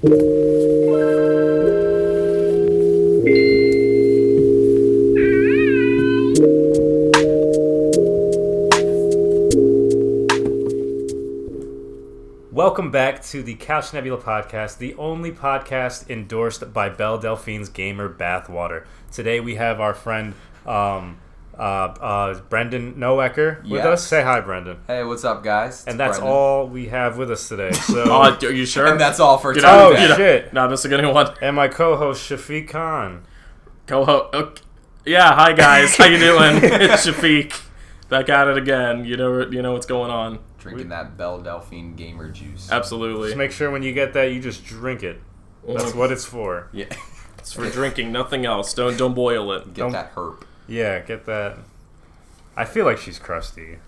Welcome back to the Couch Nebula podcast, the only podcast endorsed by Belle Delphine's Gamer Bathwater. Today we have our friend Brendan Noecker with us. Say hi, Brendan. Hey, what's up, guys? And that's Brendan. all we have with us today. So, are you sure? And that's all for today. Oh, shit. Not missing anyone. And my co-host, Shafiq Khan. Okay. Yeah, hi guys. How you doing? It's Shafiq. Back at it again. You know what's going on. Drinking that Belle Delphine gamer juice. Absolutely. Just make sure when you get that, you just drink it. That's what it's for. Yeah. It's for drinking, nothing else. Don't boil it. Get that herp. Yeah, get that. I feel like she's crusty.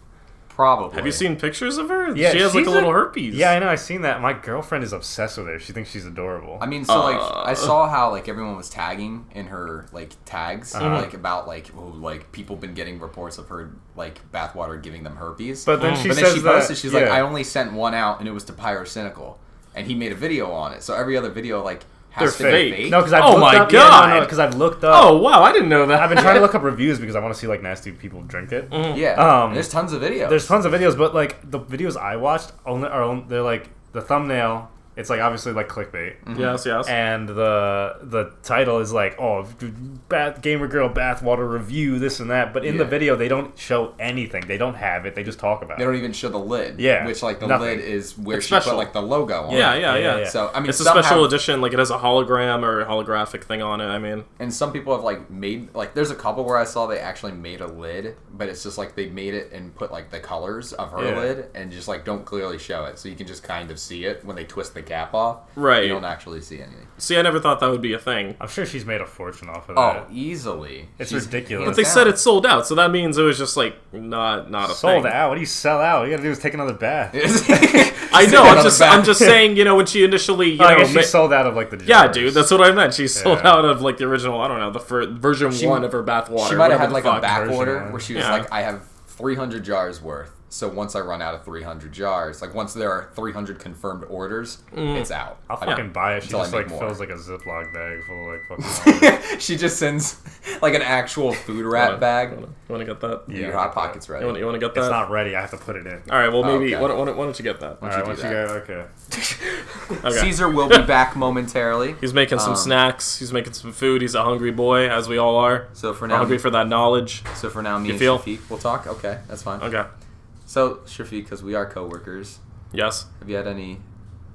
Probably. Have you seen pictures of her? Yeah, she has like a little herpes. Yeah, I know. I've seen that. My girlfriend is obsessed with her. She thinks she's adorable. I mean, so like I saw how like everyone was tagging in her like tags like about like people been getting reports of her like bathwater giving them herpes. But then she posted she's like, I only sent one out and it was to Pyrocynical, and he made a video on it. So every other video like has to be fake. No, because I've looked up. God. Yeah, no, because I've looked up. Oh wow, I didn't know that. I've been trying to look up reviews because I want to see like nasty people drink it. Yeah. There's tons of videos. There's tons of videos, but like the videos I watched they're like the thumbnail. It's like obviously like clickbait. Mm-hmm. Yes. And the title is like, gamer girl bathwater review, this and that. But in the video, they don't show anything. They don't have it. They just talk about it. They don't even show the lid. Yeah. Which like the Nothing. lid is where It's she special. put like the logo on it. Yeah. So I mean, it's a special edition. Like it has a hologram or a holographic thing on it. I mean, and some people have like made like there's a couple where I saw they actually made a lid, but it's just like they made it and put like the colors of her lid and just like don't clearly show it, so you can just kind of see it when they twist the cap off. Right. You don't actually see anything. see, I never thought that would be a thing. I'm sure she's made a fortune off of Oh, that. easily. It's ridiculous. But they said it sold out, so that means it was just like not a thing. Sold out? What do you sell out? All you gotta do is take another bath. I know. I'm just saying. When she initially, I guess she sold out of like the jars. Yeah, dude, that's what I meant. She sold out of like the original. I don't know, the version 1 of her bathwater. She might have had whatever like the a fuck. back order where she was Yeah. like, I have 300 jars worth. So once I run out of 300 jars, like once there are 300 confirmed orders, it's out. I'll fucking buy it. She Until I just make like more. fills like a Ziploc bag full of like fucking She just sends like an actual food wrap bag. You want to get that? Your Hot Pockets ready. You want to get that? It's not ready. I have to put it in. All right. Well, maybe. okay. Why don't you get that? All right, once you go, okay. Okay. Caesar will be back momentarily. He's making some snacks. He's making some food. He's a hungry boy, as we all are. So for We're now, hungry for that knowledge. me and feel? Shafiq will talk. Okay, that's fine. Okay. So Shafiq, because we are coworkers, Yes. have you had any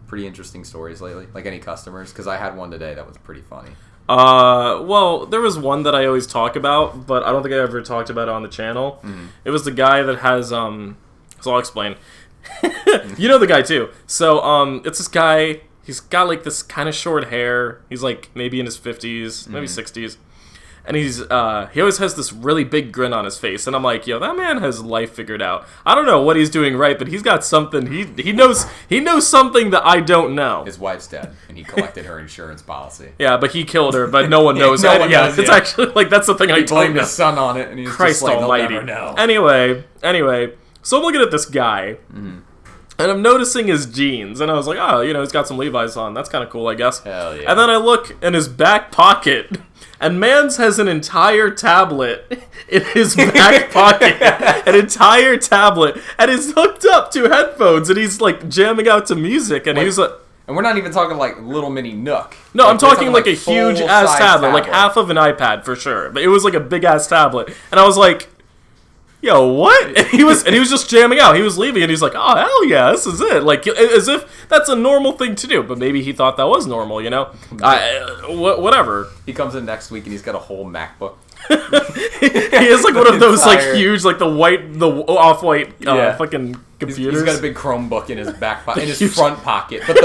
pretty interesting stories lately? Like any customers? Because I had one today that was pretty funny. Well, there was one that I always talk about, but I don't think I ever talked about it on the channel. Mm-hmm. It was the guy that has, so I'll explain. You know the guy too. So, it's this guy, he's got like this kind of short hair. He's like maybe in his 50s, maybe 60s. And he always has this really big grin on his face, and I'm like, yo, that man has life figured out. I don't know what he's doing right, but he's got something. He knows something that I don't know. His wife's dead, and he collected her insurance policy. Yeah, but he killed her, but no one knows. No one knows, It's yeah. actually like that's the thing I He told blamed him. his son on it, and he was Christ just like, Almighty. "They'll never know." Anyway, so I'm looking at this guy, and I'm noticing his jeans, and I was like, oh, he's got some Levi's on. That's kind of cool, I guess. Hell yeah. And then I look in his back pocket, and Mans has an entire tablet in his back pocket. An entire tablet. And he's hooked up to headphones, and he's, like, jamming out to music, and he's like... And we're not even talking like little mini Nook. No, I'm we're talking like a huge ass full-size tablet, like half of an iPad for sure. But it was like a big ass tablet, and I was like, "Yo, what?" And he was just jamming out. He was leaving, and he's like, "Oh hell yeah, this is it!" Like as if that's a normal thing to do. But maybe he thought that was normal, whatever. He comes in next week and he's got a whole MacBook. He has like one of those like huge, like the off-white fucking computers. He's got a big Chromebook in his back pocket, in his front pocket. But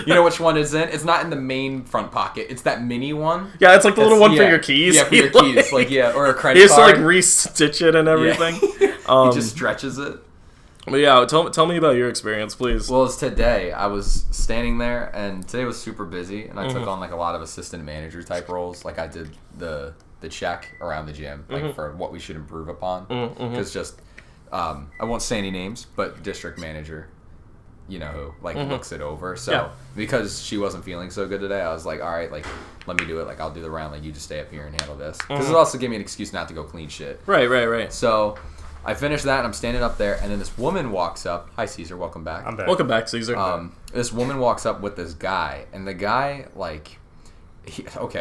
you know which one is in? It's not in the main front pocket. It's that mini one. Yeah, it's like the little one for your keys. Yeah, for your keys. Like or a credit He has to card. like re-stitch it and everything. He just stretches it. But yeah, tell me about your experience, please. Well, it's today. I was standing there, and today was super busy, and I took on like a lot of assistant manager type roles. Like I did the check around the gym, like for what we should improve upon. Because I won't say any names, but district manager you know who, like, looks it over. So, Yeah. because she wasn't feeling so good today, I was like, all right, like, let me do it. Like, I'll do the round. Like, you just stay up here and handle this. Because it also gave me an excuse not to go clean shit. Right. So, I finished that, and I'm standing up there, and then this woman walks up. Hi, Caesar. Welcome back. I'm back. Welcome back, Caesar. This woman walks up with this guy, and the guy, like,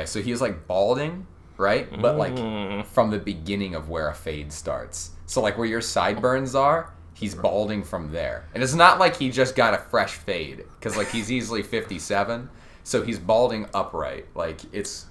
so he's, like, balding, right? But, like, from the beginning of where a fade starts. So, like, where your sideburns are, he's balding from there. And it's not like he just got a fresh fade, because, like, he's easily 57, so he's balding upright. Like, it's...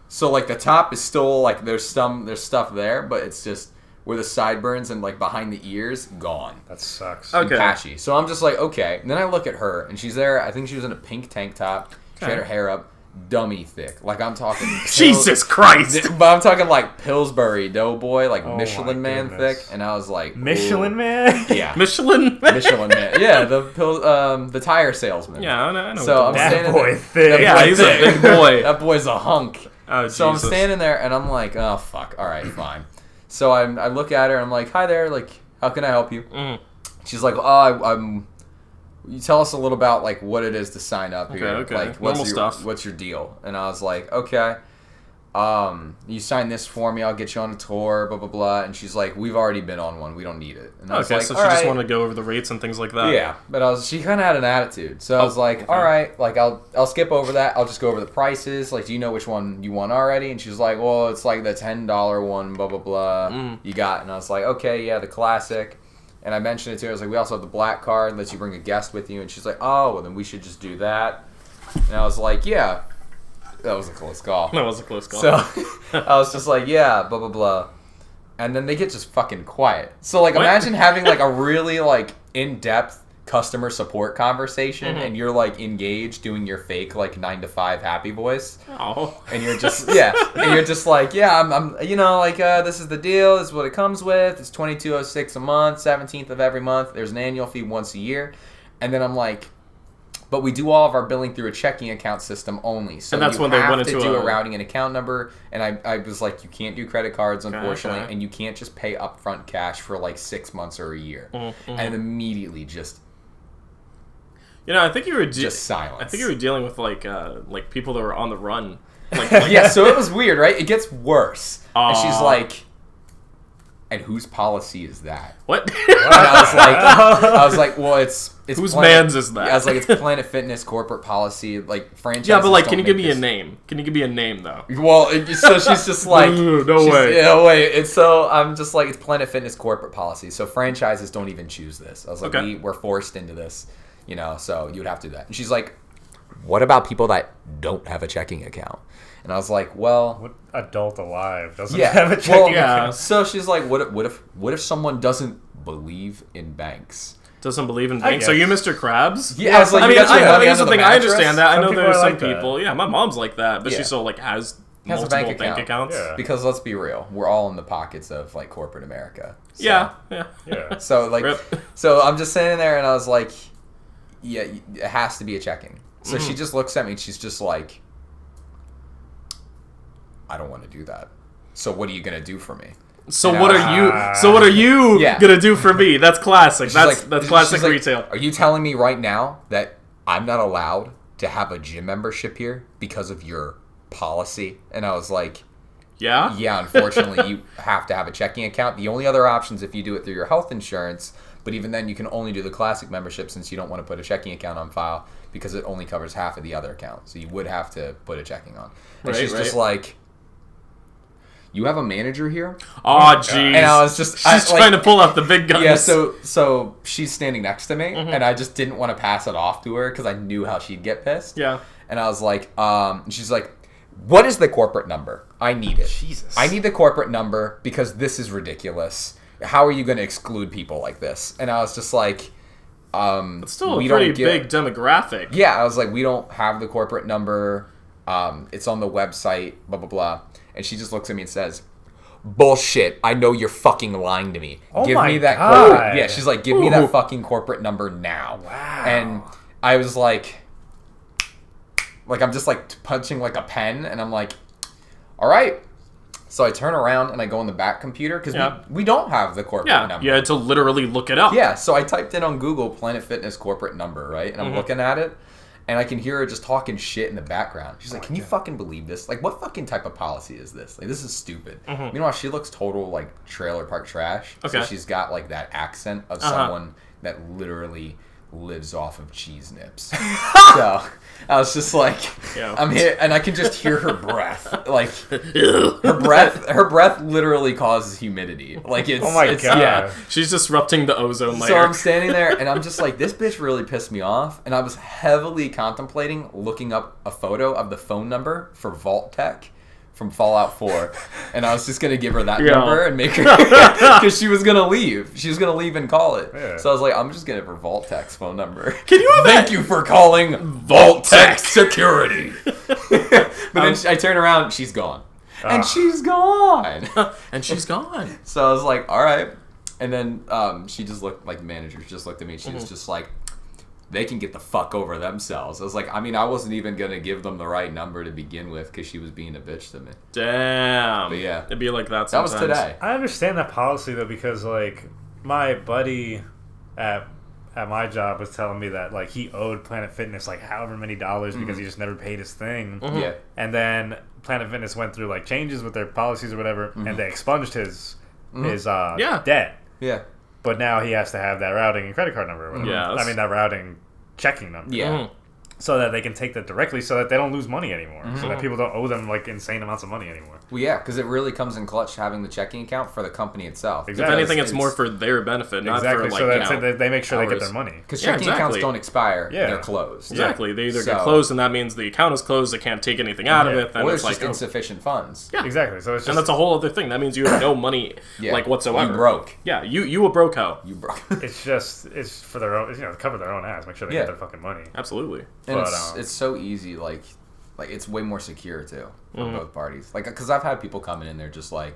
So, like, the top is still, like, there's stuff there, but it's just where the sideburns and, like, behind the ears, gone. That sucks. And patchy. So I'm just like, okay. And then I look at her, and she's there. I think she was in a pink tank top. She had her hair up, dummy thick. Like, I'm talking... Jesus Christ! But I'm talking, like, Pillsbury Doughboy, like, Michelin Man goodness. thick. And I was like... Michelin ooh. Man? Yeah. Michelin? Michelin Man. Yeah, the tire salesman. Yeah, I know. So I'm That standing boy there. thick. That Yeah, boy he's thick. a big boy. That boy's a hunk. Oh, So I'm Jesus. standing there, and I'm like, oh, fuck. All right, fine. So I look at her, and I'm like, hi there. Like, how can I help you? She's like, I'm... You tell us a little about, like, what it is to sign up here. Okay. Like, Normal stuff. What's your deal? And I was like, okay. You sign this for me. I'll get you on a tour, blah, blah, blah. And she's like, we've already been on one. We don't need it. And I was Okay, like, so all she just right. wanted to go over the rates and things like that. Yeah, but she kind of had an attitude. So I was like, okay. all right, like, I'll skip over that. I'll just go over the prices. Like, do you know which one you want already? And she's like, well, it's like the $10 one, blah, blah, blah, you got. And I was like, okay, yeah, the classic. And I mentioned it to her. I was like, we also have the black card, lets you bring a guest with you. And she's like, oh, well, then we should just do that. And I was like, yeah. That was a close call. That was a close call. So I was just like, yeah, blah, blah, blah. And then they get just fucking quiet. So, like, What? imagine having, like, a really, like, in-depth customer support conversation, and you're, like, engaged doing your fake, like, 9 to 5 happy voice. Oh. And you're just, yeah. And you're just like, yeah, I'm you know, like, this is the deal. This is what it comes with. It's $22.06 a month, 17th of every month. There's an annual fee once a year. And then I'm like, but we do all of our billing through a checking account system only. So And that's you when they have went to into do a a routing and account number. And I was like, you can't do credit cards, unfortunately. okay. And you can't just pay upfront cash for like 6 months or a year. And immediately just You know, I think you were just silence. I think you were dealing with like people that were on the run. Like, Yeah, so it was weird, right? It gets worse. And she's Aw. like, and whose policy is that? what? And I was like, well, it's Whose Planet- man's is that? I was like, it's Planet Fitness corporate policy, like franchise. Yeah, but like, can you give me a name? Can you give me a name though? Well, so she's just like, No she's- way. Yeah, wait. And so I'm just like, it's Planet Fitness corporate policy. So franchises don't even choose this. I was like, Okay. we're forced into this, you know. So you would have to do that. And she's like, what about people that don't have a checking account? And I was like, well, What adult alive doesn't yeah. have a checking Well, yeah. account? So she's like, what if someone doesn't believe in banks? Doesn't believe in I banks. guess. Are you Mr. Krabs? Yeah, I was like, I you mean, got your money here's the under thing. the I mattress? understand that. I Some know people there are are some like that. people. Yeah, my mom's like that, but Yeah. she still like has Has a multiple bank account. accounts. Yeah. Because let's be real, we're all in the pockets of like corporate America. So- Yeah. Yeah. So like, Rip. so I'm just sitting there and I was like, yeah, it has to be a checking. So she just looks at me and she's just like, I don't want to do that. So what are you gonna do for me? So And I what was- are you? So what are you Yeah. gonna do for me? That's classic. That's she's classic like, retail. Are you telling me right now that I'm not allowed to have a gym membership here because of your policy? And I was like, Yeah. yeah, unfortunately, you have to have a checking account. The only other options if you do it through your health insurance, but even then you can only do the classic membership since you don't want to put a checking account on file because it only covers half of the other account. So you would have to put a checking on. And Right, she's just right. like, you have a manager here? Oh, jeez. And I was just... She's trying to pull out the big guns. Yeah, so she's standing next to me, and I just didn't want to pass it off to her because I knew how she'd get pissed. Yeah. And I was like, she's like, what is the corporate number? I need it. Jesus. I need the corporate number because this is ridiculous. How are you going to exclude people like this? And I was just like, It's still we a pretty don't get- big demographic. yeah, I was like, we don't have the corporate number. It's on the website, blah, blah, blah. And she just looks at me and says, bullshit. I know you're fucking lying to me. Oh give my me that God. corporate. Yeah, she's like, give me Ooh. that fucking corporate number now. Wow. And I was like I'm just like punching like a pen, and I'm like, all right. So I turn around and I go on the back computer because Yeah. we don't have the corporate number. You had to literally look it up. Yeah, so I typed in on Google Planet Fitness corporate number, right? And I'm looking at it, and I can hear her just talking shit in the background. She's like, can you fucking believe this? Like, what fucking type of policy is this? Like, this is stupid. Meanwhile, she looks total, like, trailer park trash. Okay. So she's got, like, that accent of someone that literally lives off of cheese nips. So I was just like, I'm here, and I can just hear her breath. Like, her breath literally causes humidity. Like, it's, Oh my God. Yeah. She's disrupting the ozone layer. So I'm standing there, and I'm just like, this bitch really pissed me off. And I was heavily contemplating looking up a photo of the phone number for Vault Tech from Fallout 4. And I was just going to give her that number and make her... Because she was going to leave. She was going to leave and call it. Yeah. So I was like, I'm just going to give her Vault Tech's phone number. Can you imagine? Thank you for calling Vault Tech Security. But then I turn around, she's gone. And she's gone. And she's gone. So I was like, all right. And then she just looked, like, the manager just looked at me. She was just like, they can get the fuck over themselves. I was like, I mean, I wasn't even going to give them the right number to begin with because she was being a bitch to me. Damn. But yeah. It'd be like that sometimes. That was today. I understand that policy though, because like my buddy at my job was telling me that like he owed Planet Fitness like however many dollars because he just never paid his thing. Yeah. And then Planet Fitness went through like changes with their policies or whatever, and they expunged his debt. Yeah. But now he has to have that routing and credit card number or whatever. Yeah, I mean that routing checking number. Yeah. So that they can take that directly, so that they don't lose money anymore. So that people don't owe them like insane amounts of money anymore. Well, yeah, because it really comes in clutch having the checking account for the company itself. Exactly. If anything, it's more for their benefit, not Exactly. for like, So you that's know, they make sure they get ours. their money. Because Yeah, checking accounts exactly. don't expire. Yeah. They're closed. Exactly. They either get So- closed, and that means the account is closed. They can't take anything out of Yeah. it. Then Or it's it's like, just insufficient funds. Yeah. Exactly. So it's just and that's a whole other thing. That means you have no money, Yeah. like whatsoever. You broke. Yeah, you a broke hoe. You broke. it's for their own, cover their own ass. Make sure they Yeah. get their fucking money. Absolutely. And But, it's so easy, like it's way more secure too for both parties. Like, because I've had people come in and they're just like,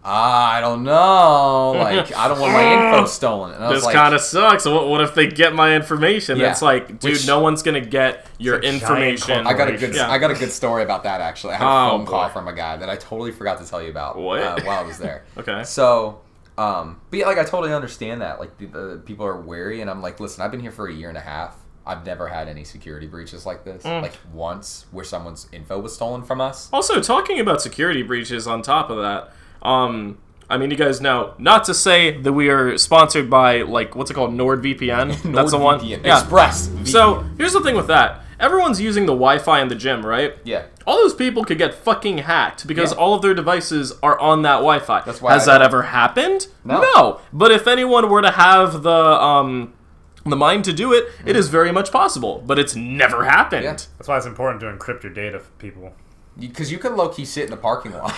I don't know, like I don't want my info stolen. And I was This like, kind of sucks. What if they get my information? Yeah. It's like, dude, Which- no one's gonna get your It's a giant information. I got a good Yeah. I got a good story about that actually. I had a Oh, phone call boy. from a guy that I totally forgot to tell you about What? while I was there. Okay. So, but yeah, like I totally understand that. Like the people are wary, and I'm like, listen, I've been here for a year and a half. I've never had any security breaches like this. Like once where someone's info was stolen from us. Also, talking about security breaches on top of that, I mean, you guys know, not to say that we are sponsored by, like, what's it called, NordVPN? That's the one? NordVPN. Yeah. Express. So, here's the thing with that. Everyone's using the Wi-Fi in the gym, right? Yeah. All those people could get fucking hacked because Yeah. all of their devices are on that Wi-Fi. That's why Has I that don't- ever happened? No. But if anyone were to have the mind to do it, it is very much possible. But it's never happened. Yeah. That's why it's important to encrypt your data for people. Because you can low-key sit in the parking lot.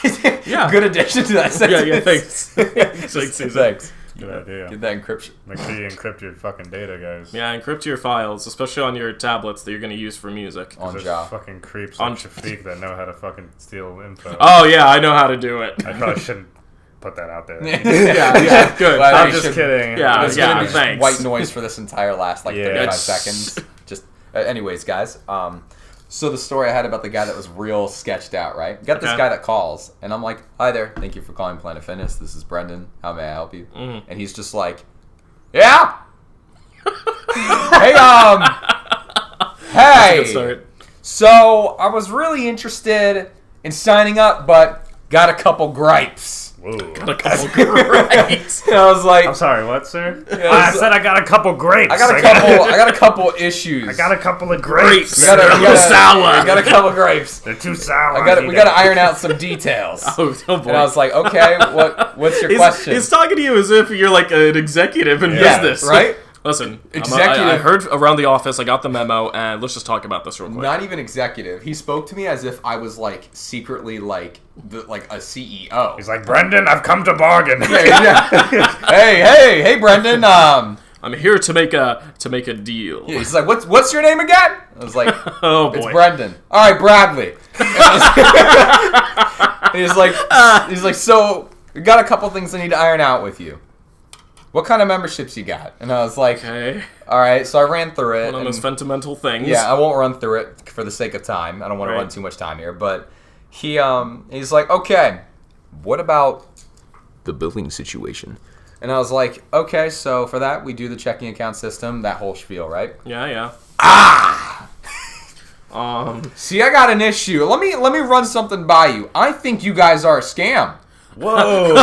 Yeah. Good addition to that sentence. Yeah, thanks. Thanks. Thanks. Good idea. Get that encryption. Make sure you encrypt your fucking data, guys. Yeah, encrypt your files, especially on your tablets that you're going to use for music. On There's job. fucking creeps On- like Shafiq that know how to fucking steal info. Oh, yeah, I know how to do it. I probably shouldn't put that out there. yeah, good. Well, I'm we just should- kidding. Yeah, There's gonna be just thanks. white noise for this entire last like Yeah. 35 It's- seconds. Just anyways, guys. So the story I had about the guy that was real sketched out, right? Got this Okay. guy that calls, and I'm like, "Hi there, thank you for calling Planet Fitness. This is Brendan. How may I help you?" Mm-hmm. And he's just like, "Yeah, hey, hey." Good start. So I was really interested in signing up, but got a couple gripes. Whoa. A couple gripes. And I was like, I'm sorry, what, sir? Yeah, I said I got a couple grapes. I got a couple issues. I got a couple of grapes. Grapes. We gotta, Sour. I got a couple grapes. They're too sour. We gotta iron out some details. Oh boy. And I was like, okay, what's your question? He's talking to you as if you're like an executive in Yeah, business. right? Listen, Executive- I heard around the office, I got the memo, and let's just talk about this real quick. Not even executive. He spoke to me as if I was like secretly like a CEO. He's like, Brendan, I've come to bargain. Yeah. hey, Brendan. I'm here to make a deal. He's like, what's your name again? I was like, Oh boy. it's Brendan. All right, Bradley. He's like, so we got a couple things I need to iron out with you. What kind of memberships you got? And I was like, Okay. all right. So I ran through it. One of those and- sentimental things. Yeah, I won't run through it for the sake of time. I don't want to Right. run too much time here, but he's like, okay, what about the billing situation? And I was like, okay, so for that, we do the checking account system, that whole spiel, right? Yeah. See, I got an issue. Let me run something by you. I think you guys are a scam. Whoa.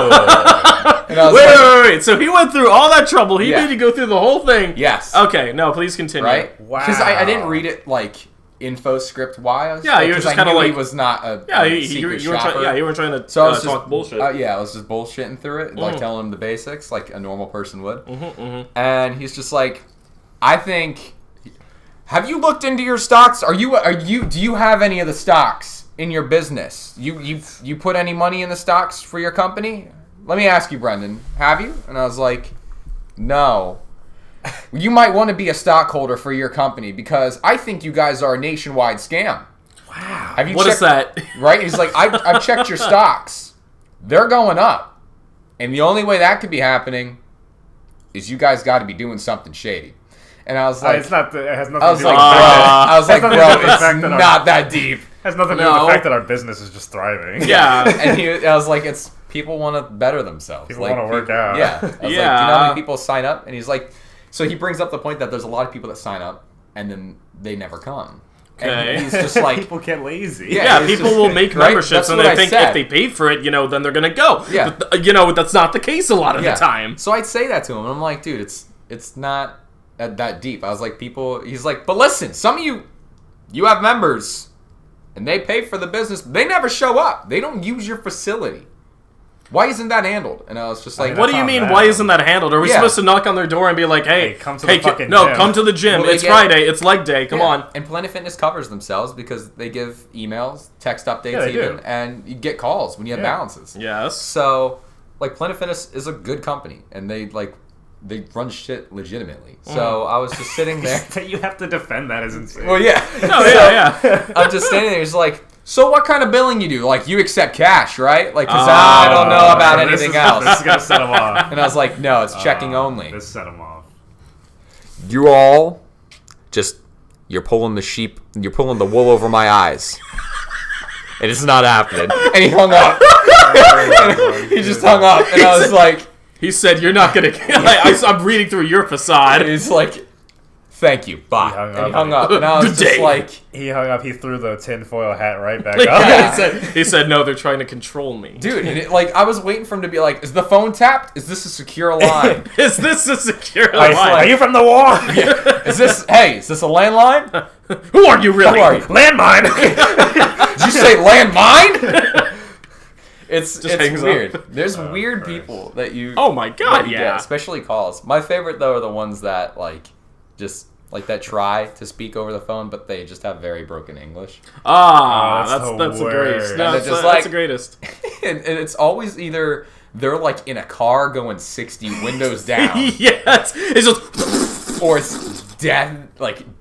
And I was Wait. So he went through all that trouble. He Yeah. made you go through the whole thing. Yes. Okay, no, please continue. Right? Wow. Because I didn't read it, like, info script wise. Yeah, you were just kind of like... he was not a secret you were shopper. you were trying to So I was talk bullshit. I was just bullshitting through it, like telling him the basics, like a normal person would. And he's just like, I think, have you looked into your stocks? Do you have any of the stocks in your business? You put any money in the stocks for your company? Let me ask you, Brendan, have you? And I was like, no. You might want to be a stockholder for your company because I think you guys are a nationwide scam. Wow. Have you What is that? Right? He's like, I've checked your stocks. They're going up. And the only way that could be happening is you guys got to be doing something shady. And I was like, It has nothing I was to do like, with the fact that- I was like, has bro, nothing to do with the it's fact that our- not that deep. has nothing to do with No. the fact that our business is just thriving. Yeah. And I was like, it's people want to better themselves. People like, wanna work out. Yeah. I was like, do you know how many people sign up? And he's like, so he brings up the point that there's a lot of people that sign up and then they never come. Okay. And he's just like, People get lazy. Yeah. Yeah, it's people just- will make right? memberships That's and what they I think said. if they paid for it, then they're gonna go. Yeah. But, that's not the case a lot of the time. So I'd say that to him, and I'm like, dude, it's not that deep. I was like, he's like, but listen, some of you have members, and they pay for the business, but they never show up. They don't use your facility. Why isn't that handled? And I was just like, What do you not mean? bad. Why isn't that handled? Are we Yeah. supposed to knock on their door and be like, "Hey, come to the fucking no, gym." come to the gym. Well, they It's get- Friday. It's leg day. Come on." And Planet Fitness covers themselves because they give emails, text updates, Yeah, they even, do. and you get calls when you have Yeah. balances. Yes. So, like, Planet Fitness is a good company, and they run shit legitimately. So I was just sitting there. You have to defend that as insane. Well, yeah. No, yeah. I'm just standing there. He's like, so what kind of billing you do? Like, you accept cash, right? Like, because I don't know about This anything is- else. This is gonna set him off. And I was like, no, it's checking only. This set him off. You all you're pulling the wool over my eyes. And it's not happening. And he hung up. He just hung up. And I was like, He said, "You're not gonna." I'm reading through your facade. and he's like, thank you, bye. He hung And he up. hung up. And I was Good just day. like, He hung up. He threw the tinfoil hat right back Like, up. he said, "No, they're trying to control me." dude, and I was waiting for him to be like, is the phone tapped? Is this a secure line? Is this a secure Are line? you from the war? Is this a landline? Who are you really? Who are you? Landmine. Did you say landmine? It's hangs up. weird. There's Oh, weird Christ. people that you Oh my god! that you get, Yeah. especially calls. My favorite though are the ones that just that try to speak over the phone, but they just have very broken English. Ah, Oh, that's the the greatest. worst. No, And that's, they're just that's like- the greatest. and it's always either they're like in a car going 60 windows down, Yes, it's just. or it's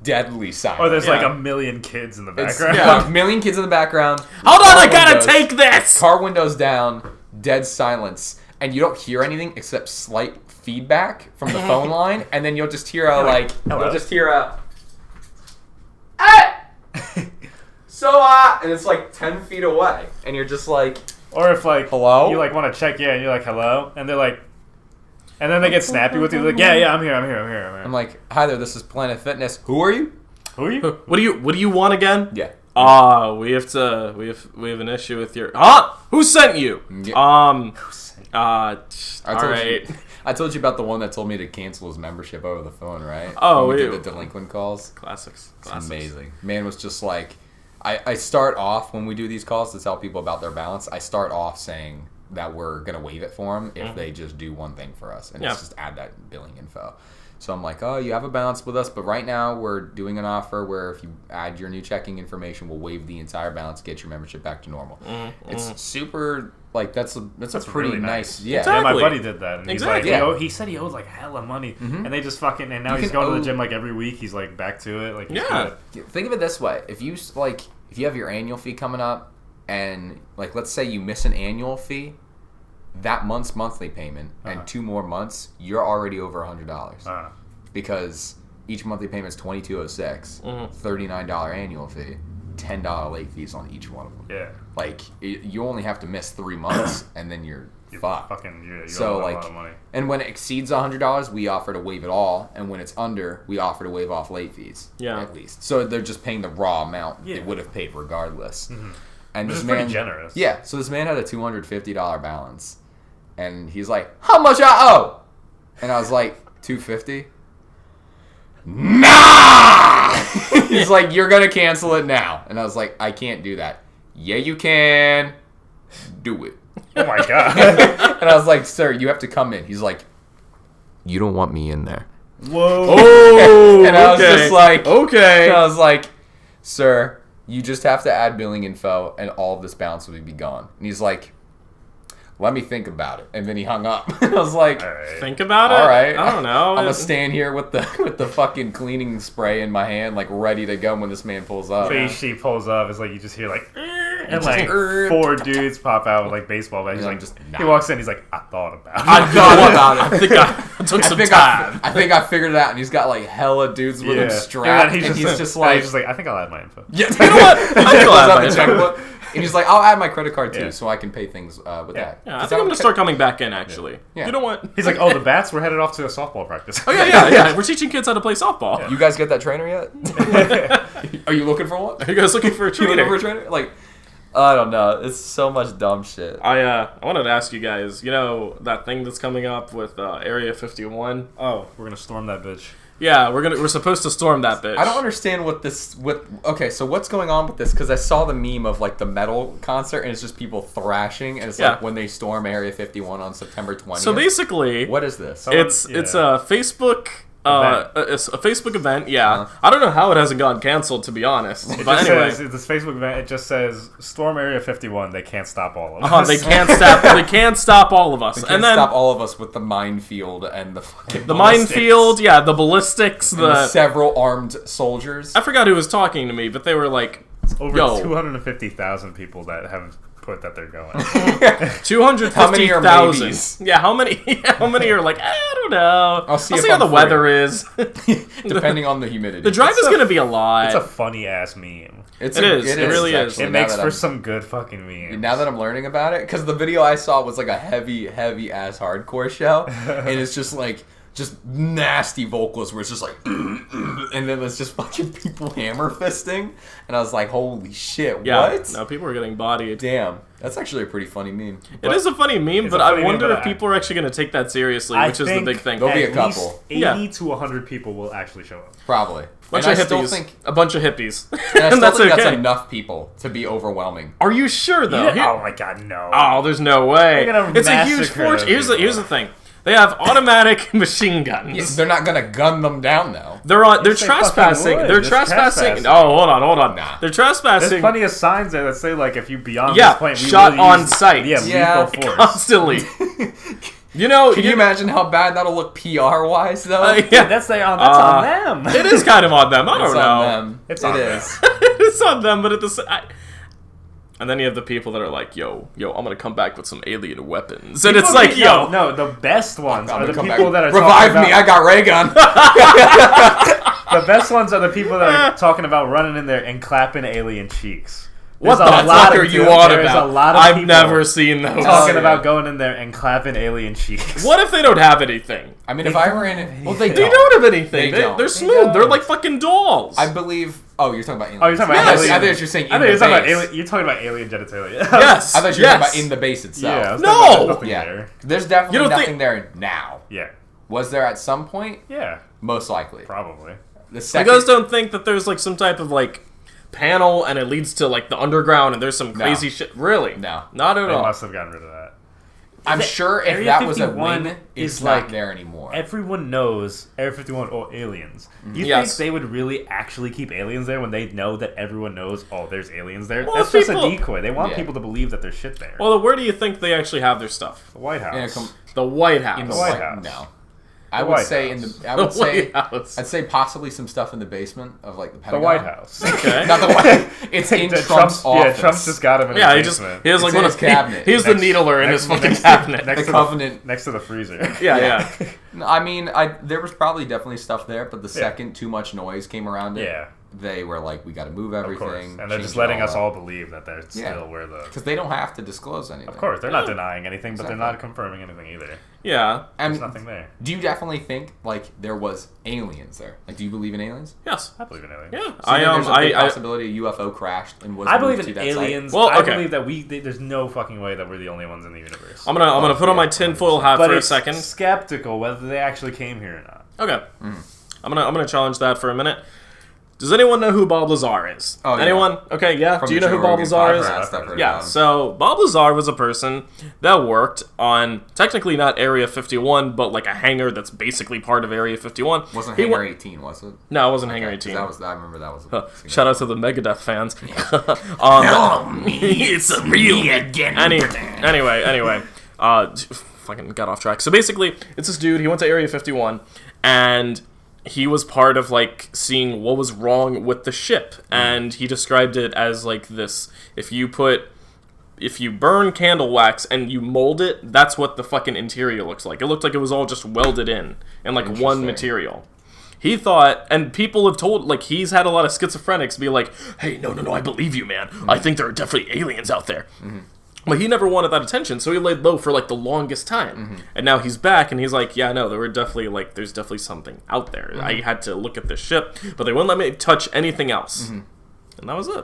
deadly silent. Or there's like Yeah. a million kids in the It's background. a million kids in the background. Hold on, car I gotta windows- take this. Car windows down, dead silence, and you don't hear anything except slight feedback from the phone line, and then you'll just hear hello? you'll just hear a hey, and it's like 10 feet away, and you're just like, Or if Hello? you want to check in, and you're like hello, and they're like, and then they get snappy with you, like yeah, I'm here. I'm like, hi there, this is Planet Fitness. Who are you? Who are you? What do you want again? Yeah. We have an issue with your. Who sent you? Yeah. All I told right. you. I told you about the one that told me to cancel his membership over the phone, right? Oh, When we yeah. did the delinquent calls. Classics. It's amazing. Man was just like, I start off when we do these calls to tell people about their balance. I start off saying that we're gonna waive it for them if they just do one thing for us, and Yeah. it's just add that billing info. So I'm like, oh, you have a balance with us, but right now we're doing an offer where if you add your new checking information, we'll waive the entire balance, get your membership back to normal. It's super that's a pretty really nice. nice. Yeah. Exactly. Yeah, my buddy did that, and he's Exactly. like, Yeah. he said he owed like hella money, Mhm. and they just fucking, and now You he's can going to owe- the gym like every week. He's like back to it, like he's Yeah. good. Think of it this way: if you have your annual fee coming up, and let's say you miss an annual fee, that month's monthly payment and 2 more months, you're already over $100 because each monthly payment is $22.06, $39 annual fee. $10 late fees on each one of them. Yeah. Like you only have to miss 3 months, and then you're fucked. You so owe like, a lot of money. and when it exceeds $100, we offer to waive it all, and when it's under, we offer to waive off late fees. Yeah. At least, so they're just paying the raw amount they Yeah. would have paid regardless. Mm-hmm. And Which this is man, pretty generous. Yeah. So this man had a $250 balance, and he's like, "How much I owe?" And I was like, $250. Nah! He's like, "You're gonna cancel it now." And I was like, "I can't do that." "Yeah, you can. Do it." Oh my god. And I was like, "Sir, you have to come in." He's like, "You don't want me in there." Whoa. Oh, And I was okay. just like, okay. And I was like, "Sir, you just have to add billing info and all of this balance will be gone." And he's like, "Let me think about it." And then he hung up. And I was like, All right. Think about it. "All right, I don't know. I'm gonna stand here with the fucking cleaning spray in my hand, like ready to go when this man pulls up." Face she pulls up, it's like you just hear like, and just, like 4 dudes pop out with like baseball bats. He's Yeah, like, just he walks in, he's like, I thought about it. I thought about it. I think I took some time. I think I figured it out, and he's got like hella dudes with him strapped, and he's just like, I think I'll add my info. yeah, You know what? I think I'll pulls add out my the checkbook, and he's like, "I'll add my credit card too, Yeah. so I can pay things with that." Yeah, I think I'm gonna start coming back in. Actually, Yeah. You know what? He's like, oh, the bats, we're headed off to a softball practice. Oh yeah. We're teaching kids how to play softball. You guys get that trainer yet? Are you looking for one? Are you guys looking for a You looking for trainer? a trainer? Like, I don't know. It's so much dumb shit. I wanted to ask you guys. You know that thing that's coming up with Area 51? Oh, we're gonna storm that bitch. Yeah, we're supposed to storm that bitch. I don't understand okay, so what's going on with this? Because I saw the meme of like the metal concert, and it's just people thrashing, and it's Yeah. like when they storm Area 51 on September 20th. So basically, what is this? it's Yeah. it's a Facebook. It's a Facebook event, yeah. I don't know how it hasn't gotten canceled, to be honest. It But just anyway, says, this Facebook event, it just says, storm Area 51, they can't stop all of us. they can't stop. They can't stop all of us. They And can't then stop all of us with the minefield and the fucking the ballistics minefield, yeah, the ballistics, and the several armed soldiers. I forgot who was talking to me, but they were like, Over yo, 250,000 people that have put that they're going. 250,000. How many are maybes? Yeah, how many? How many are like, I don't know. I'll see if how I'm the free. weather is. Depending on the humidity. The drive is gonna be a lot. It's a funny ass meme. It is. It really is. actually, It now makes that for I'm- some good fucking memes. Now that I'm learning about it, because the video I saw was like a heavy ass hardcore show, and it's just like nasty vocals where it's just like, and then it's just fucking people hammer fisting, and I was like, holy shit, yeah. what? No, people are getting bodied. Damn, that's actually a pretty funny meme. It is a funny meme, It's but a I funny meme, wonder but if people are actually going to take that seriously, which is the big thing. There'll be a At couple. least 80 Yeah. to 100 people will actually show up. Probably. Bunch And of I still hippies. think, A bunch of hippies. and I still And that's think okay. that's enough people to be overwhelming. Are you sure though? Yeah. Here- Oh my god, no. Oh, there's no way. They're gonna It's a huge massacre fortune. those Here's the people. thing. They have automatic machine guns. They're not gonna gun them down though. They're Yes, they trespassing. fucking would. They're Just trespassing. trespassing. Oh, hold on. Nah. They're There's trespassing plenty of signs there that say, like, if you beyond Yeah, this point, we shot will on use, sight. Yeah, Yeah. lethal force. constantly. You know, Can you imagine how bad that'll look PR wise though? yeah, That's on them. it is kind of on them. I don't It's know. on them. It's It on is. It's on them, but at the same. And then you have the people that are like, yo, I'm gonna come back with some alien weapons, and it's like, yo, no, the best ones I'm are gonna the come people back. that are Revive talking me! about, I got ray gun. The best ones are the people that are talking about running in there and clapping alien cheeks. what There's the a lot fuck of are you dudes- on there's about? a lot of I've people never seen those. talking yeah. about going in there and clapping alien cheeks. What if they don't have anything? I mean, if I were in it, well, they They don't. don't have anything. They don't. They're They smooth. don't. They're like fucking dolls. I believe. Oh, you're talking about aliens. Oh, you're talking about Yes. alien. I thought you were saying. I In thought you're the talking about base. alien. You're talking about alien genitalia. Yes. I thought you were talking yes. about in the base itself. Yeah. I was No! talking about nothing Yeah. there. There's definitely You don't nothing think- there now. Yeah. Was there at some point? Yeah. Most likely. Probably. The You second. guys don't think that there's like some type of like panel and it leads to like the underground and there's some crazy shit? Really? No. Not at They all. must have gotten rid of that. I'm sure if Area that was a 51 wing, it's is not like there anymore. Everyone knows Area 51 or aliens. You Yes. think they would really actually keep aliens there when they know that everyone knows, oh, there's aliens there? Well, That's just a people- decoy. They want Yeah. people to believe that there's shit there. Well, where do you think they actually have their stuff? The White House. In a The White House. in the White White House. No. I The would White say House. I would The say White House. I'd say possibly some stuff in the basement of like the The Pentagon. White House. Okay. Not the White. It's in Trump's office. Yeah, Trump's just got him in Yeah, he his just basement. he has like It's one in of his cabinet. He's the Next- needler in his next- fucking next- cabinet. next The to Covenant. next to the freezer. yeah. No, I mean, there was probably definitely stuff there, but the second too much noise came around it, Yeah. they were like, we got to move Of course. everything. And they're just letting us all believe that they're still where the... Because they don't have to disclose anything. Of course, they're not denying anything, but they're not confirming anything either. Yeah. There's nothing there. Do you definitely think, like, there was aliens there? Like, do you believe in aliens? Yes. I believe in aliens. Yeah. So there's a big possibility a UFO crashed and was I believe moved in to that aliens. site? Well, I okay. believe that there's no fucking way that we're the only ones in the universe. I'm gonna put on my tinfoil hat But for a it's second. skeptical whether they actually came here or not. Okay. I'm gonna challenge that for a minute. Does anyone know who Bob Lazar is? Oh, yeah. Anyone? Okay, yeah. From Do you the know who Joe Bob Rogan Lazar is? podcast, I've heard Yeah. about him. So Bob Lazar was a person that worked on technically not Area 51, but like a hangar that's basically part of Area 51. Wasn't He Hangar wa- 18, was it? No, it wasn't Hangar Okay, 'cause 18. I remember that was. Shout out to the Megadeth fans. Hello, me. It's me again. Anyway, fucking got off track. So basically, it's this dude. He went to Area 51, and he was part of like seeing what was wrong with the ship, and he described it as like this: if you burn candle wax and you mold it, that's what the fucking interior looks like. It looked like it was all just welded in like one Interesting. material. He thought, and people have told, like, he's had a lot of schizophrenics be like, hey, no, I believe you, man. I think there are definitely aliens out there. But he never wanted that attention, so he laid low for, like, the longest time. And now he's back, and he's like, yeah, no, there's definitely something out there. I had to look at this ship, but they wouldn't let me touch anything else. And that was it.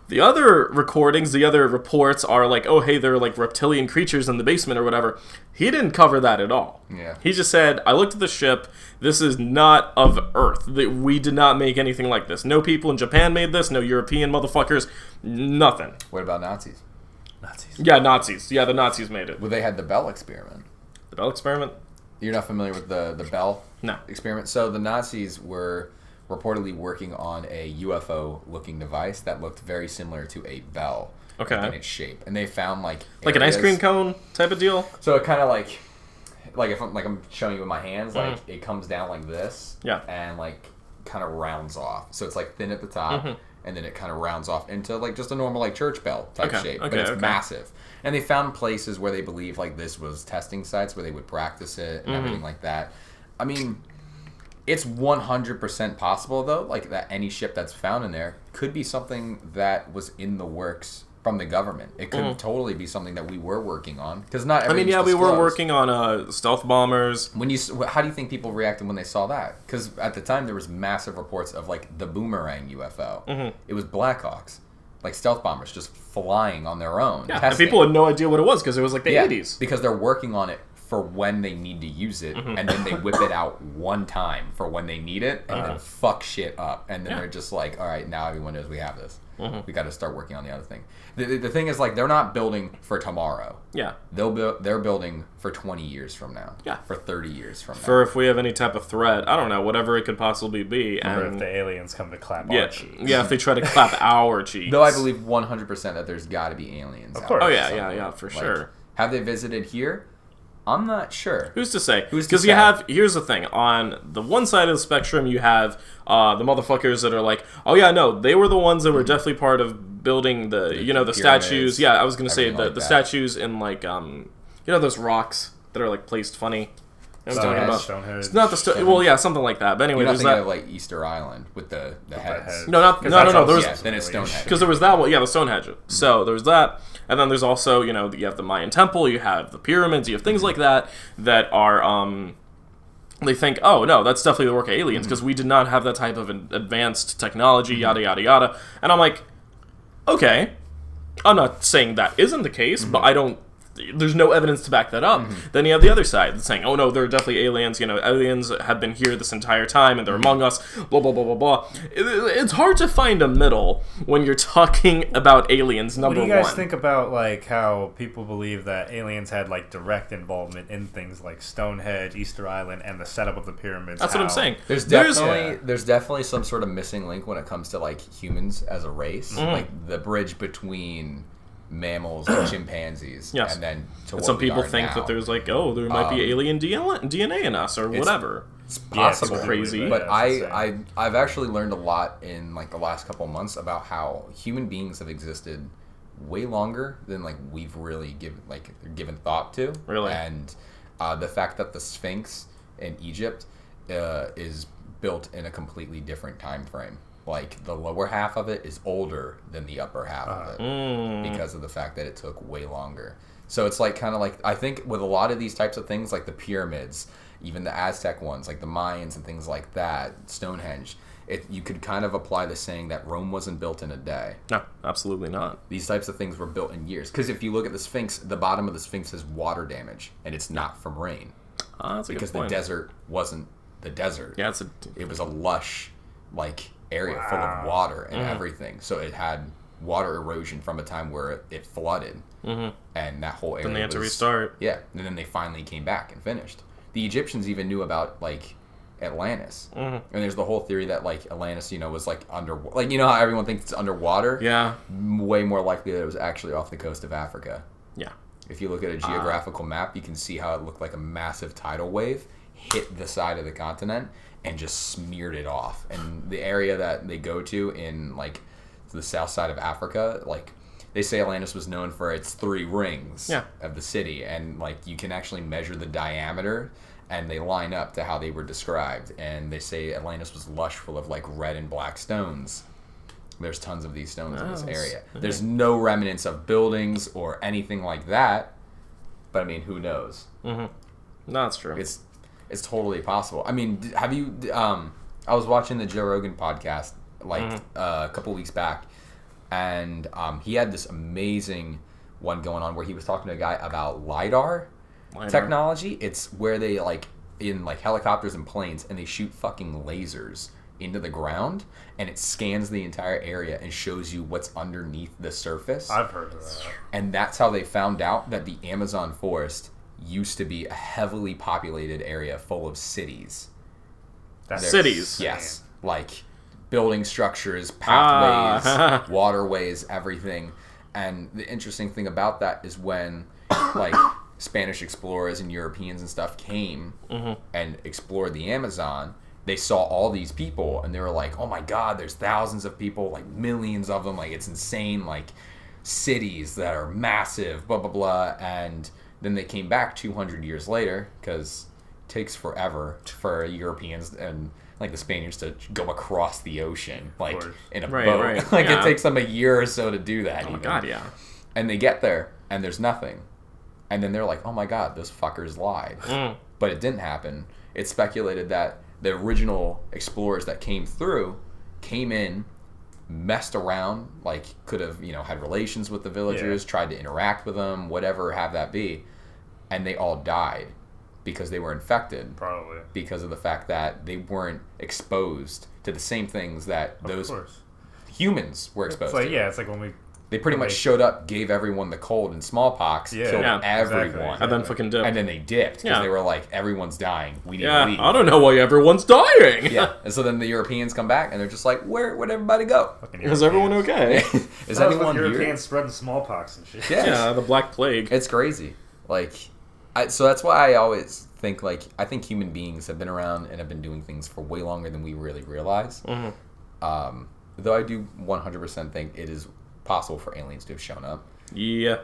The other recordings, the other reports are like, oh, hey, there are like reptilian creatures in the basement or whatever. He didn't cover that at all. Yeah. He just said, I looked at the ship. This is not of Earth. We did not make anything like this. No people in Japan made this. No European motherfuckers. Nothing. What about Nazis? Yeah, Nazis. Yeah, the Nazis made it. Well, they had the Bell experiment. The Bell experiment? You're not familiar with the Bell No. experiment? So the Nazis were reportedly working on a UFO-looking device that looked very similar to a bell in its shape, and they found like an ice areas- cream cone type of deal? So it kind of like if I'm showing you with my hands, like it comes down like this, Yeah. and like kind of rounds off. So it's like thin at the top, and then it kind of rounds off into like just a normal like church bell type shape, but it's massive. And they found places where they believe like this was testing sites where they would practice it and everything like that. I mean, it's 100% possible though, like that any ship that's found in there could be something that was in the works from the government. It could totally be something that we were working on, because not. I mean, yeah, we were disclosed. working on stealth bombers. How do you think people reacted when they saw that? Because at the time there was massive reports of like the boomerang UFO. It was Blackhawks, like stealth bombers, just flying on their own. Yeah, and testing. people had no idea what it was because it was like the 80s. Because they're working on it for when they need to use it, and then they whip it out one time for when they need it, and then fuck shit up, and then they're just like, all right, now everyone knows we have this. We got to start working on the other thing. The thing is, like, they're not building for tomorrow. Yeah. They're building for 20 years from now. Yeah. For 30 years from now. For if we have any type of threat, I don't know, whatever it could possibly be. Or And if the aliens come to clap yeah, our cheeks. yeah, if they try to clap our cheeks. Though I believe 100% that there's got to be aliens. Of course. Oh or yeah, somewhere. yeah, for Like, sure. Have they visited here? I'm not sure. Who's to say? Who's to Because say? here's the thing. On the one side of the spectrum, you have the motherfuckers that are like, oh yeah, no, they were the ones that were definitely part of building the pyramids, statues. Yeah, I was going to say everything like the that. statues in like, those rocks that are like placed funny. You know what I'm talking about? Stonehenge. It's not the well, yeah, something like that. But anyway, You're not there's thinking that. of like Easter Island with the heads. heads. No, not 'Cause no, that's no. There also was Yeah, then it's Stonehenge. because there was that one. Yeah, the Stonehenge. So there's that, and then there's also you have the Mayan temple. You have the pyramids. You have things like that are They think, oh no, that's definitely the work of aliens because we did not have that type of advanced technology. Yada yada yada. And I'm like, okay, I'm not saying that isn't the case, but I don't. There's no evidence to back that up. Then you have the other side that's saying, oh no, there are definitely aliens. Aliens have been here this entire time and they're among us. Blah blah blah blah blah. It's hard to find a middle when you're talking about aliens. Number What do you guys one. think about like how people believe that aliens had like direct involvement in things like Stonehenge, Easter Island, and the setup of the pyramids? That's what I'm saying. There's definitely some sort of missing link when it comes to like humans as a race, like the bridge between mammals and chimpanzees, Yes. and then to what Some we people are think now. that there's like, oh, there might be alien DNA in us or whatever. It's Yeah, possible, it's crazy. But Yeah, it's insane. I've actually learned a lot in like the last couple of months about how human beings have existed way longer than like we've really given thought to. Really? And the fact that the Sphinx in Egypt is built in a completely different time frame. like the lower half of it is older than the upper half of it because of the fact that it took way longer. So it's like kind of like, I think with a lot of these types of things, like the pyramids, even the Aztec ones, like the Mayans and things like that, Stonehenge, you could kind of apply the saying that Rome wasn't built in a day. No, absolutely not. These types of things were built in years. Because if you look at the Sphinx, the bottom of the Sphinx has water damage, and it's not from rain. That's a because good point. the desert wasn't the desert. Yeah, it was a lush, like, area full of water and everything. So it had water erosion from a time where it flooded, and that whole area. Then they had to restart. Yeah, and then they finally came back and finished. The Egyptians even knew about like Atlantis, and there's the whole theory that like Atlantis, was like under, like how everyone thinks it's underwater. Yeah, way more likely that it was actually off the coast of Africa. Yeah. If you look at a geographical map, you can see how it looked like a massive tidal wave hit the side of the continent and just smeared it off. And the area that they go to in like the south side of Africa, like they say Atlantis was known for its 3 rings of the city, and like you can actually measure the diameter and they line up to how they were described. And they say Atlantis was lush, full of like red and black stones. There's tons of these stones in this area. There's no remnants of buildings or anything like that. But I mean, who knows? No, that's true. It's totally possible. I mean, have you? I was watching the Joe Rogan podcast like a couple weeks back, and he had this amazing one going on where he was talking to a guy about LiDAR technology. It's where they like in like helicopters and planes, and they shoot fucking lasers into the ground, and it scans the entire area and shows you what's underneath the surface. I've heard of that. And that's how they found out that the Amazon forest used to be a heavily populated area full of cities. Cities? Yes. Like building structures, pathways, waterways, everything. And the interesting thing about that is when like Spanish explorers and Europeans and stuff came and explored the Amazon, they saw all these people and they were like, oh my God, there's thousands of people, like millions of them, like it's insane, like cities that are massive, blah, blah, blah. And then they came back 200 years later because it takes forever for Europeans and like the Spaniards to go across the ocean, like in a boat. Right. Like it takes them a year or so to do that. Oh my God, yeah. And they get there and there's nothing. And then they're like, oh my God, those fuckers lied. But it didn't happen. It's speculated that the original explorers that came through came in, messed around, like could have, had relations with the villagers, tried to interact with them, whatever have that be, and they all died because they were infected. Probably. Because of the fact that they weren't exposed to the same things that those humans were exposed to. It's like when they pretty much showed up, gave everyone the cold and smallpox, killed everyone. Exactly. And then fucking dipped. And then they dipped because they were like, everyone's dying. We need to leave. I don't know why everyone's dying. And so then the Europeans come back and they're just like, where'd everybody go? Is everyone okay? Is anyone here? Europeans spreading smallpox and shit. Yeah, the Black Plague. It's crazy. Like, so that's why I always think, like, I think human beings have been around and have been doing things for way longer than we really realize. Though I do 100% think it is possible for aliens to have shown up. Yeah.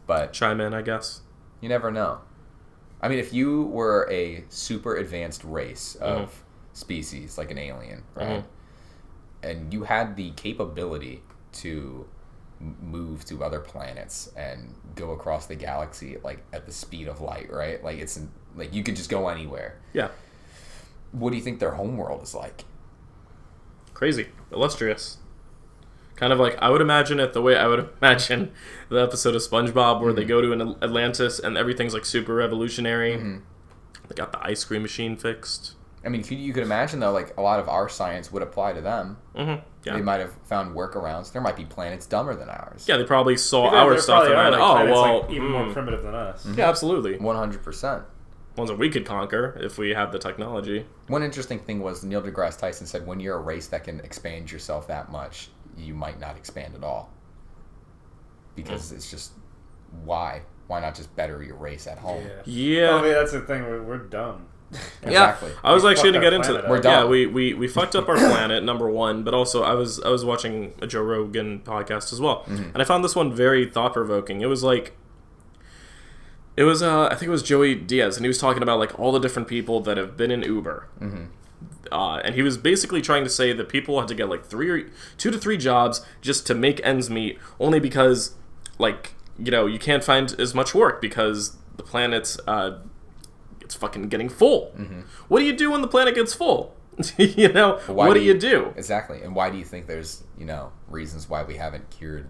But chime in, I guess. You never know. I mean, if you were a super advanced race of species, like an alien, right? And you had the capability to move to other planets and go across the galaxy, like, at the speed of light, right? Like, like, you could just go anywhere. Yeah. What do you think their homeworld is like? Crazy. Illustrious. Kind of like, I would imagine it the way I would imagine the episode of SpongeBob where they go to an Atlantis and everything's like super revolutionary. They got the ice cream machine fixed. I mean, you could imagine though, like a lot of our science would apply to them. Yeah. They might have found workarounds. There might be planets dumber than ours. Yeah, they probably saw our stuff and went, like, even more primitive than us. Yeah, absolutely. 100%. Ones that we could conquer if we have the technology. One interesting thing was Neil deGrasse Tyson said, when you're a race that can expand yourself that much, you might not expand at all. Because it's just, why? Why not just better your race at home? Yeah. I mean, that's the thing. We're dumb. Exactly. I was actually going to get into that. We're dumb. Yeah, we fucked up our planet, number one, but also I was watching a Joe Rogan podcast as well. And I found this one very thought-provoking. It was like, I think it was Joey Diaz, and he was talking about like all the different people that have been in Uber. and he was basically trying to say that people had to get like 2 to 3 jobs just to make ends meet, only because, like, you know, you can't find as much work because the planet's it's fucking getting full. Mm-hmm. What do you do when the planet gets full? You know, what do you do? Exactly. And why do you think there's, you know, reasons why we haven't cured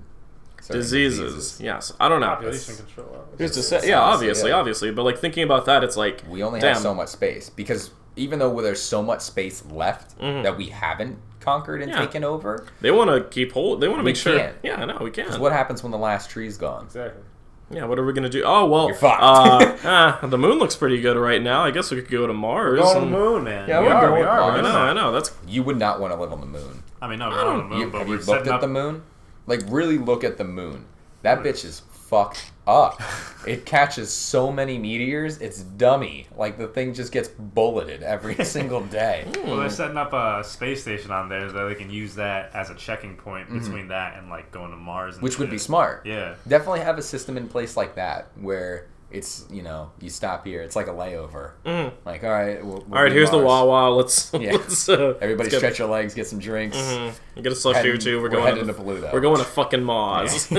diseases? Yes. I don't know. Population control. Obviously. But, like, thinking about that, it's like, we only have so much space. Because even though there's so much space left that we haven't conquered and taken over, they want to keep hold. They want to make sure. Can't. Yeah, no, we can't. Because what happens when the last tree's gone? Exactly. Yeah, what are we gonna do? Oh well, you're fucked. The moon looks pretty good right now. I guess we could go to Mars. We're going to the moon, man. Yeah, we are. I know. That's. You would not want to live on the moon. I mean, no, we're on the moon, but have we're you looked at the moon? Like, really look at the moon. That bitch is fucked up. It catches so many meteors, it's dummy. Like, the thing just gets bulleted every single day. Well, they're setting up a space station on there so they can use that as a checking point between that and, like, going to Mars. And which would be smart. Yeah. Definitely have a system in place like that where it's, you know, you stop here. It's like a layover. Like, all right, we'll all right, here's Mars. the Wawa. Let's everybody stretch your legs, get some drinks. You get a slush here, too. We're going to Pluto. We're going to fucking Mars.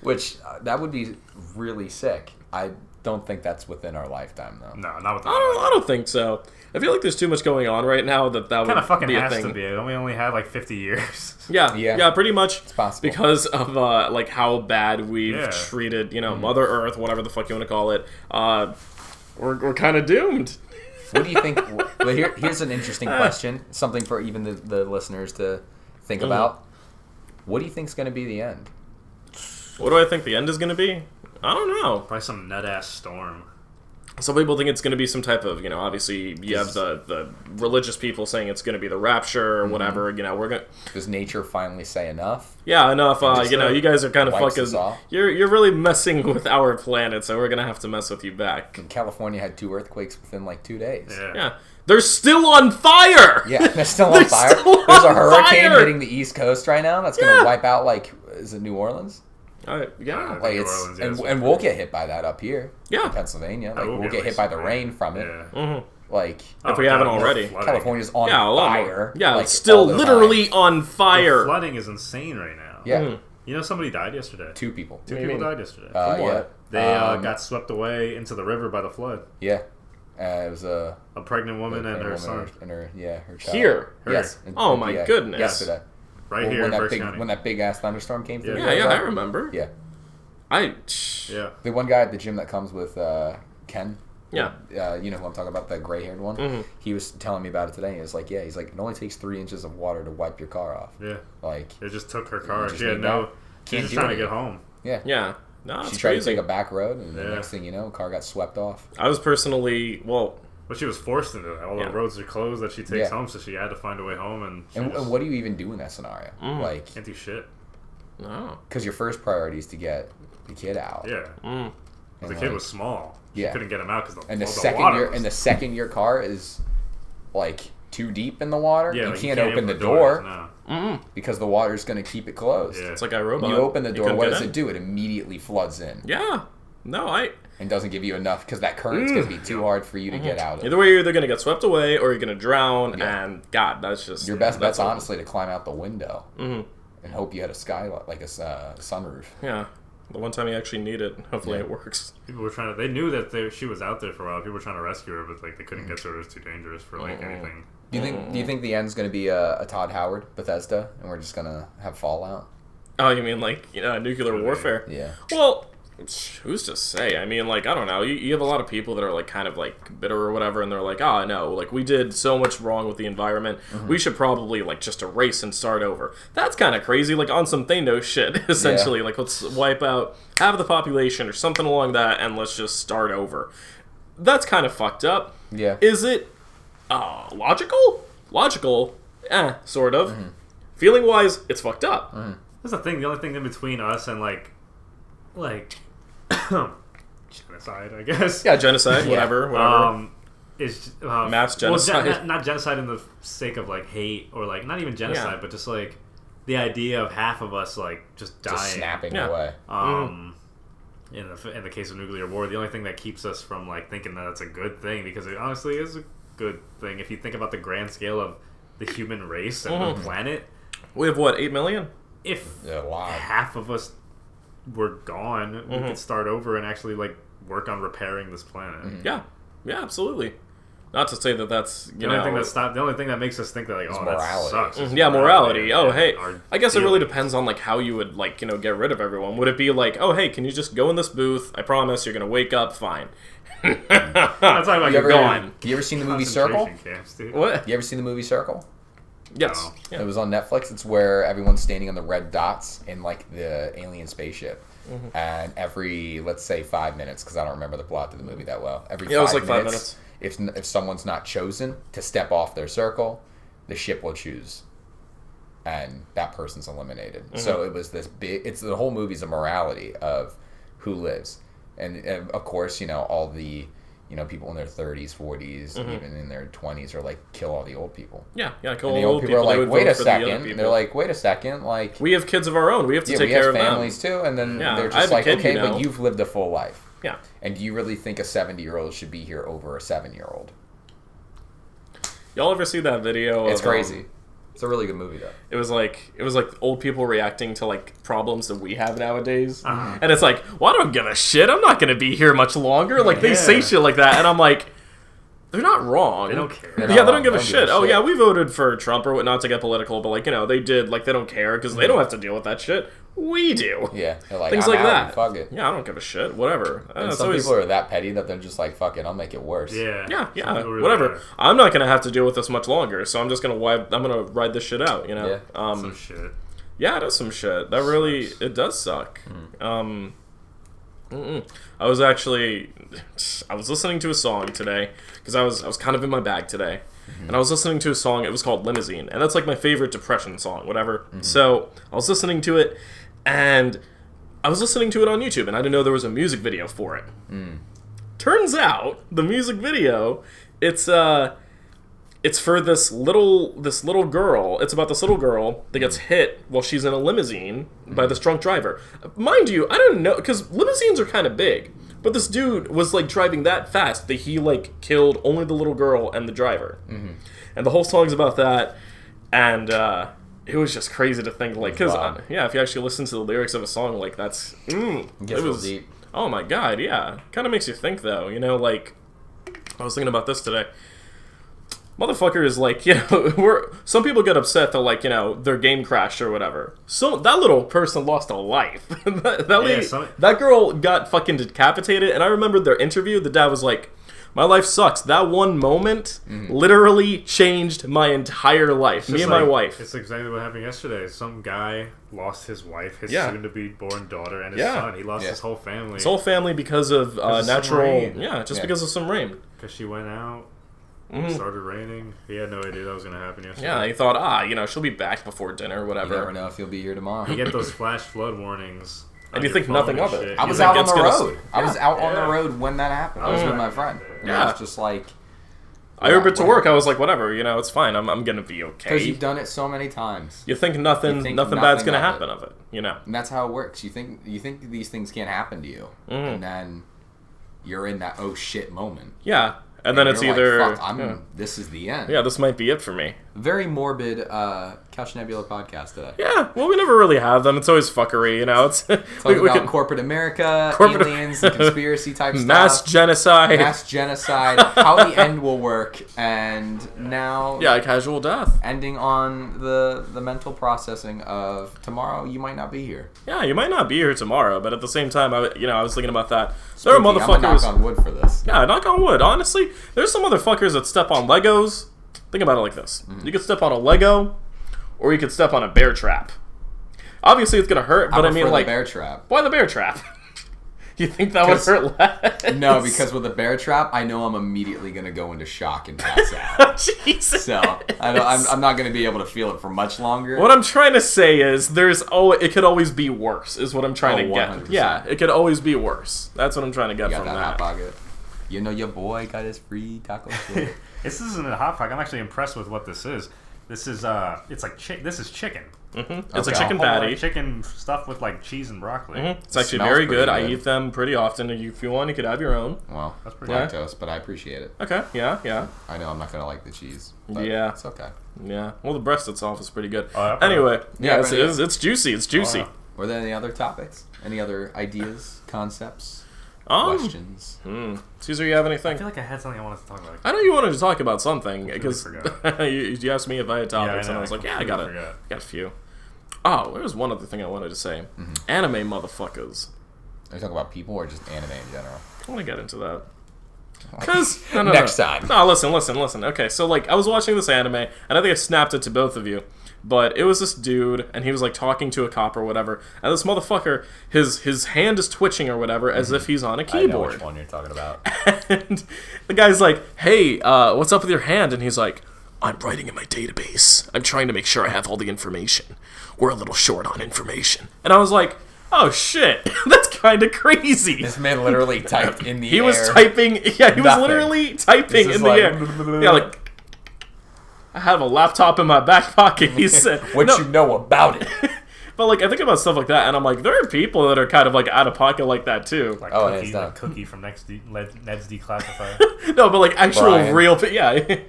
Which, that would be really sick. I don't think that's within our lifetime, though. No, not within I don't think so. I feel like there's too much going on right now that would kind of fucking be a has thing. to be. We only have like 50 years. Yeah, pretty much. It's possible. Because of like how bad we've treated, you know, Mother Earth, whatever the fuck you want to call it. We're kind of doomed. What do you think? Well, here's an interesting question. Something for even the listeners to think about. What do you think is going to be the end? What do I think the end is going to be? I don't know. Probably some nut-ass storm. Some people think it's going to be some type of, you know, obviously you have the religious people saying it's going to be the rapture or whatever. You know, we're going. Does nature finally say enough? Yeah, enough. You know, you guys are kind of fucking. You're really messing with our planet, so we're going to have to mess with you back. And California had 2 earthquakes within like 2 days. Yeah. They're still on fire! Yeah, they're still on fire. There's a hurricane hitting the East Coast right now that's going to wipe out, like, is it New Orleans? Yeah. Like and we'll get hit by that up here in Pennsylvania. Like, we'll get hit by the rain from it. Yeah. Like, if we haven't already. California's on fire. Yeah, like, it's still literally on fire. The flooding is insane right now. Yeah. You know, somebody died yesterday. 2 people. 2 people died yesterday. Yeah. They got swept away into the river by the flood. Yeah. It was a pregnant woman and her son. Her child. Here? Yes. Oh my goodness. Yesterday. Right here in Berks County. When that big-ass thunderstorm came through. Yeah, I remember. Yeah. The one guy at the gym that comes with Ken. Yeah. You know who I'm talking about, the gray-haired one? He was telling me about it today. He was like, he's like, it only takes 3 inches of water to wipe your car off. Yeah. Like, it just took her car. She had no... She was just trying to get home. Yeah. Yeah. No, she tried to take a back road, and the next thing you know, car got swept off. I was personally, Well, she was forced into that. All the roads are closed that she takes home, so she had to find a way home. And what do you even do in that scenario? Like, can't do shit. No. Because your first priority is to get the kid out. Yeah. The kid was small. She couldn't get him out because the second your car is like too deep in the water, you can't open the door. Because the water's going to keep it closed. Yeah. It's like iRobot. You open the door, what does it do? It immediately floods in. Yeah. No, and doesn't give you enough because that current's going to be too hard for you to get out of. Either way, you're either going to get swept away or you're going to drown, and God, that's just... Your best bet's honestly to climb out the window and hope you had a skylight, like a sunroof. Yeah. The one time you actually need it, hopefully it works. People were trying to... They knew that she was out there for a while. People were trying to rescue her, but like they couldn't get to her. It was too dangerous for like anything. Do you think the end's going to be a Todd Howard, Bethesda, and we're just going to have fallout? Oh, you mean like nuclear warfare? Yeah. Well, who's to say? I mean, like, I don't know. You have a lot of people that are like kind of like bitter or whatever, and they're like, oh no, like we did so much wrong with the environment. We should probably like just erase and start over. That's kind of crazy. Like on some Thanos shit, essentially. Like let's wipe out half of the population or something along that, and let's just start over. That's kind of fucked up. Yeah. Is it logical? Logical, sort of. Feeling wise, it's fucked up. That's the thing. The only thing in between us and like genocide, I guess. Yeah, genocide, whatever. Is mass genocide. Well, not genocide in the sake of like hate or like not even genocide, but just like the idea of half of us like just dying, just snapping away. In the case of nuclear war, the only thing that keeps us from like thinking that that's a good thing, because it honestly is a good thing. If you think about the grand scale of the human race and the planet, We have what, 8 million? if Yeah, a lot. half of us were gone, we could start over and actually like work on repairing this planet. Yeah, absolutely. Not to say that that's The only thing that makes us think that like, oh, that morality. sucks. is Yeah, morality. Oh, and hey. our I guess it really feelings. depends on like how you would like get rid of everyone. Would it be like, oh, hey, can you just go in this booth? I promise you're gonna wake up fine. I'm talking about You you're gone. You ever seen the movie Circle? Concentration camps, dude. What? You ever seen the movie Circle? Yes. No. Yeah. It was on Netflix. It's where everyone's standing on the red dots in like the alien spaceship. And every, let's say, 5 minutes, because I don't remember the plot to the movie that well. Every Yeah, it was like 5 minutes. If someone's not chosen to step off their circle, the ship will choose, and that person's eliminated. So it was this big. It's the whole movie's a morality of who lives, and of course, all the people in their 30s, 40s, even in their 20s are like kill all the old people. Yeah. Cool. And the old people are they like, would wait vote a for the other second. people. They're like, wait a second, like. we have kids of our own. We have to take we care have of families them. too, and then Yeah, they're I have just a like, kid, okay, you know. but you've lived a full life. Yeah. And do you really think a 70-year-old should be here over a 7-year-old? Y'all ever see that video? It's of, crazy. It's a really good movie, though. It was like old people reacting to like problems that we have nowadays, and it's like, well, I don't give a shit. I'm not gonna be here much longer. Like they say Yeah. shit like that, and I'm like, they're not wrong. They don't care. They're Yeah, not they don't wrong. give a Don't shit. Oh yeah, we voted for Trump or whatnot to get political, but like they did. Like they don't care because they don't have to deal with that shit. We do. Yeah, they're like, Things I'm like out, that. Fuck it. Yeah, I don't give a shit. Whatever. And It's some always- people are that petty that they're just like, fuck it, I'll make it worse. Yeah. Yeah, Some people really whatever. are. I'm not gonna have to deal with this much longer, so I'm just gonna I'm gonna ride this shit out. Yeah. Some shit. Yeah, it is some shit. That really, it does suck. I was listening to a song today because I was kind of in my bag today, and I was listening to a song. It was called Limousine, and that's like my favorite depression song, whatever. So I was listening to it, and I was listening to it on YouTube, and I didn't know there was a music video for it. Turns out the music video, it's for this little girl. It's about this little girl that gets hit while she's in a limousine by this drunk driver. Mind you, I don't know, because limousines are kind of big. But this dude was like driving that fast that he like killed only the little girl and the driver. And the whole song's about that. And it was just crazy to think like, because if you actually listen to the lyrics of a song, like that's Gets real deep. Oh my god, yeah. Kind of makes you think though, like I was thinking about this today. Motherfucker is like, some people get upset that like, their game crashed or whatever. So that little person lost a life. that girl got fucking decapitated, and I remember their interview, the dad was like, my life sucks. That one moment literally changed my entire life. Me and my wife. It's exactly what happened yesterday. Some guy lost his wife, his soon-to-be-born daughter, and his son. He lost his whole family. His whole family because of natural... because of some rain. Because she went out. It started raining. He had no idea that was going to happen yesterday. Yeah, he thought, she'll be back before dinner or whatever. You never know if you'll be here tomorrow. You get those flash flood warnings. And you think nothing of it. Shit. I was You think out on it's the gonna- road. I was out on the road when that happened. I was with my friend. And I was just like... I Ubered to work. I was like, whatever, it's fine. I'm going to be okay. Because you've done it so many times. You think nothing bad's going to happen of it, And that's how it works. You think these things can't happen to you. And then you're in that oh shit moment. Yeah. And then it's you're either... like, fuck, this is the end. Yeah, this might be it for me. Very morbid Couch Nebula podcast today. Yeah, well, we never really have them. It's always fuckery, It's Talking about corporate America, aliens, and conspiracy type stuff. Mass genocide. How the end will work, and now... Yeah, casual death. Ending on the mental processing of tomorrow you might not be here. Yeah, you might not be here tomorrow, but at the same time, I was thinking about that. There are Spooky. motherfuckers... I'm gonna knock on wood for this. Yeah, knock on wood. Honestly, there's some motherfuckers that step on Legos. Think about it like this. You could step on a Lego, or you could step on a bear trap. Obviously, it's going to hurt, but I mean, like... the bear trap. Why the bear trap? You think that would hurt less? No, because with a bear trap, I know I'm immediately going to go into shock and pass out. Jesus. So, I'm not going to be able to feel it for much longer. What I'm trying to say is, it could always be worse, is what I'm trying to get. 100%. Yeah, it could always be worse. That's what I'm trying to get You got from that hot that. pocket. You know your boy got his free taco shit. This isn't a hot pocket. I'm actually impressed with what this is. This is this is chicken. It's a Okay. chicken Whole, like, patty. chicken stuff with like cheese and broccoli. It's actually Smells very pretty good. I good. eat them pretty often. If you want, you could have your own. Well, That's pretty Yeah. lactose, but I appreciate it. Okay. Yeah. I know I'm not gonna like the cheese. But Yeah. it's okay. Yeah. Well, the breast itself is pretty good. Oh, yeah. Anyway, Yeah, yeah, but it's juicy. It's juicy. Oh, Were there any other topics? Any other ideas, concepts, Questions. questions? Caesar, you have anything? I feel like I had something I wanted to talk about. I know you wanted to talk about something because forgot. you asked me if I had topics, I know, and I was like, yeah, I completely got forgot. got a few. Oh, there was one other thing I wanted to say. Anime motherfuckers. Are you talking about people or just anime in general? I want to get into that. Because Next time. No, listen. Okay, so like I was watching this anime, and I think I snapped it to both of you. But it was this dude, and he was like talking to a cop or whatever, and this motherfucker, his hand is twitching or whatever, as if he's on a I know keyboard. which one you're talking about. And the guy's like, "Hey, what's up with your hand?" And he's like, "I'm writing in my database. I'm trying to make sure I have all the information. We're a little short on information." And I was like, "Oh shit, that's kind of crazy." This man literally typed in the air. He was typing. Yeah, he was Nothing. literally typing This is in the like- air. Yeah, like I have a laptop in my back pocket. He said, What no, you know about it? but like I think about stuff like that, and I'm like, there are people that are kind of like out of pocket like that too. Like Oh, Cookie, hands like down. Cookie from Ned's Declassified. No, but like actual Brian. real. Yeah,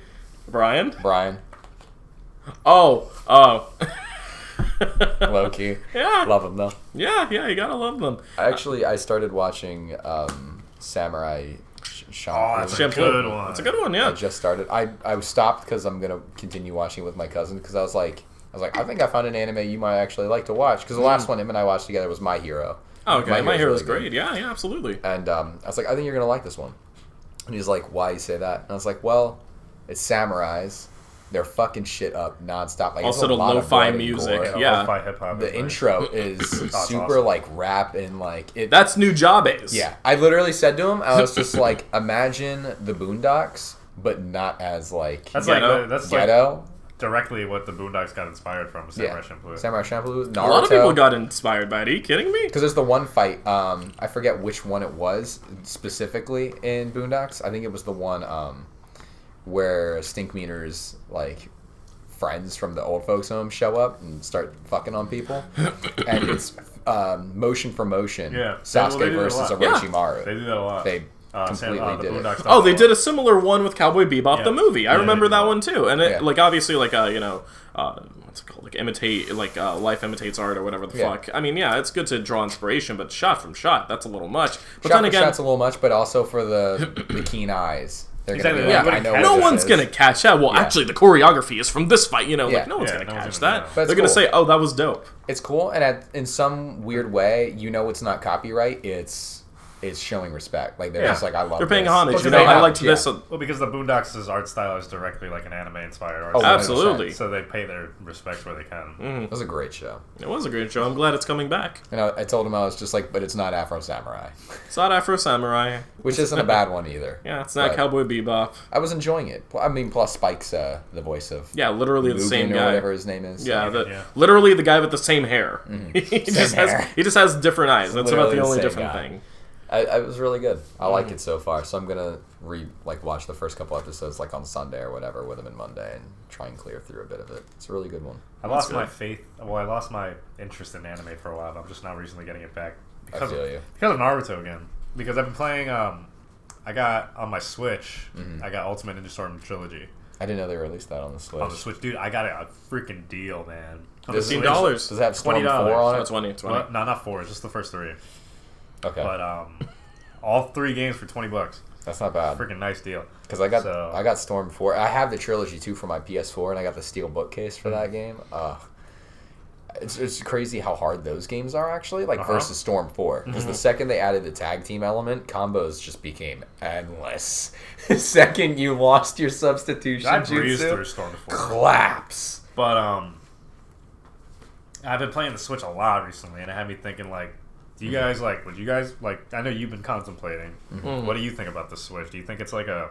Brian. Brian, Oh. low key. Yeah. Love him though. Yeah, you gotta love them. I started watching Samurai Champloo. that's a Shampoo. good one. That's a good one. I Yeah. just started. I stopped because I'm gonna continue watching it with my cousin because I was like, I think I found an anime you might actually like to watch because the last one him and I watched together was My Hero. Oh, okay, My Hero's really great. good. Yeah, absolutely. And I was like, I think you're gonna like this one. And he's like, why you say that? And I was like, well, it's samurais. They're fucking shit up nonstop. Like, Also it's a the lot of lo-fi blood and music, gore. yeah. Lo-fi hip-hop is The like- intro is super awesome. like rap and like it. That's New Jabez. Yeah, I literally said to him, I was just like, imagine the Boondocks, but not as like That's Ghetto. like that's like ghetto. directly what the Boondocks got inspired from. Samurai Yeah, Champloo. Samurai Champloo, Naruto. A lot of people got inspired by it. Are you kidding me? Because there's the one fight, I forget which one it was specifically in Boondocks. I think it was the one where Stinkmeaner's like friends from the old folks home show up and start fucking on people, and it's motion for motion. Yeah. Sasuke They do that a versus lot. Orochimaru. They do that a lot. They completely the did it. Boondocks Oh, they stuff. did a similar one with Cowboy Bebop, Yeah. the movie. I Yeah, remember they did that that. one too. And it, Yeah. like, obviously, like, what's it called? Like, imitate, like, life imitates art or whatever the Yeah. fuck. I mean, yeah, it's good to draw inspiration, but shot from shot, that's a little much. But Shot then for again, shot's a little much, but also for the keen eyes. They're Exactly, gonna be like, yeah. I know no what one's this gonna is. catch that. Well, Yeah. actually, the choreography is from this fight, you know? Yeah. Like, no one's Yeah, gonna no one's catch gonna that. know. But it's They're gonna cool. say, oh, that was dope. It's cool, and in some weird way, you know it's not copyright. It's showing respect. Like they're Yeah. just like, I love. They're paying this. homage. Well, You they know, I have- liked yeah. this. Well, because the Boondocks' art style is directly like an anime-inspired art Oh, style. Absolutely. So they pay their respects where they can. It was a great show. It was a great show. I'm glad it's coming back. And I told him I was just like, but it's not Afro Samurai, It's not Afro Samurai. which isn't a bad one either. Yeah, it's not But Cowboy Bebop. I was enjoying it. I mean, plus Spike's the voice of Yeah, literally the Mugen same or guy. whatever his name is. Yeah, Yeah. literally the guy with the same hair. hair. He just has different eyes. That's about Literally the the only same different guy. thing. I was really good. I like it so far. So I'm gonna watch the first couple episodes like on Sunday or whatever with him on Monday and try and clear through a bit of it. It's a really good one. I lost good. my faith. Well, I lost my interest in anime for a while. But I'm just now recently getting it back because feel of, you. because of Naruto again. Because I've been playing. I got on my Switch. Mm-hmm. I got Ultimate Ninja Storm Trilogy I didn't know they released that on the Switch. on the Switch, dude. I got it a freaking deal, man. On the Does it- Switch. $15. Does it have Storm $20. 4 on it? That's 20. Well, no, not 4. It's just the first 3. Okay, But all 3 games for $20. that's not bad. Freaking nice deal. Because I got So- Storm 4. I have the trilogy too for my PS4, and I got the steel bookcase for that game. It's crazy how hard those games are actually, like versus Storm 4. Because the second they added the tag team element, combos just became endless. The second you lost your substitution I breezed jutsu, through Storm 4. collapse. But I've been playing the Switch a lot recently, and it had me thinking like, do you guys like? Would you guys like? I know you've been contemplating. What do you think about the Switch? Do you think it's like a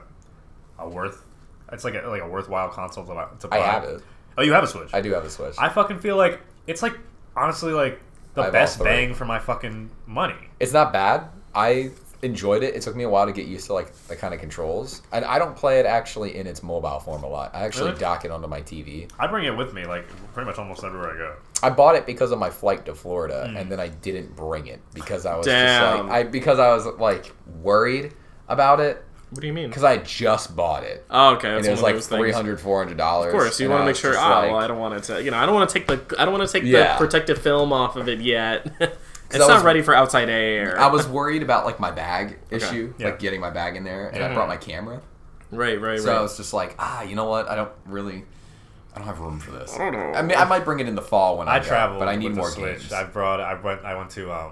worth? It's like a worthwhile console to buy. I have it. Oh, you have a Switch. I do have a Switch. I fucking feel like it's like honestly like I the have best all three. bang for my fucking money. It's not bad. I enjoyed it. It took me a while to get used to like the kind of controls, and I don't play it actually in its mobile form a lot. I actually dock it onto my TV. I bring it with me like pretty much almost everywhere I go. I bought it because of my flight to Florida, and then I didn't bring it because I was just like because I was like worried about it. What do you mean? Because I just bought it. Oh, okay. And it was like $300, $400. Of course, you want to make sure. Well, I don't want it to. I don't want to take the protective film off of it yet. It's not ready for outside air. I was worried about like my bag issue, like getting my bag in there, and I brought my camera. Right. So I was just like, you know what? I don't have room for this. I don't know. I mean, I might bring it in the fall when I travel, but I need more Switch. games. I went to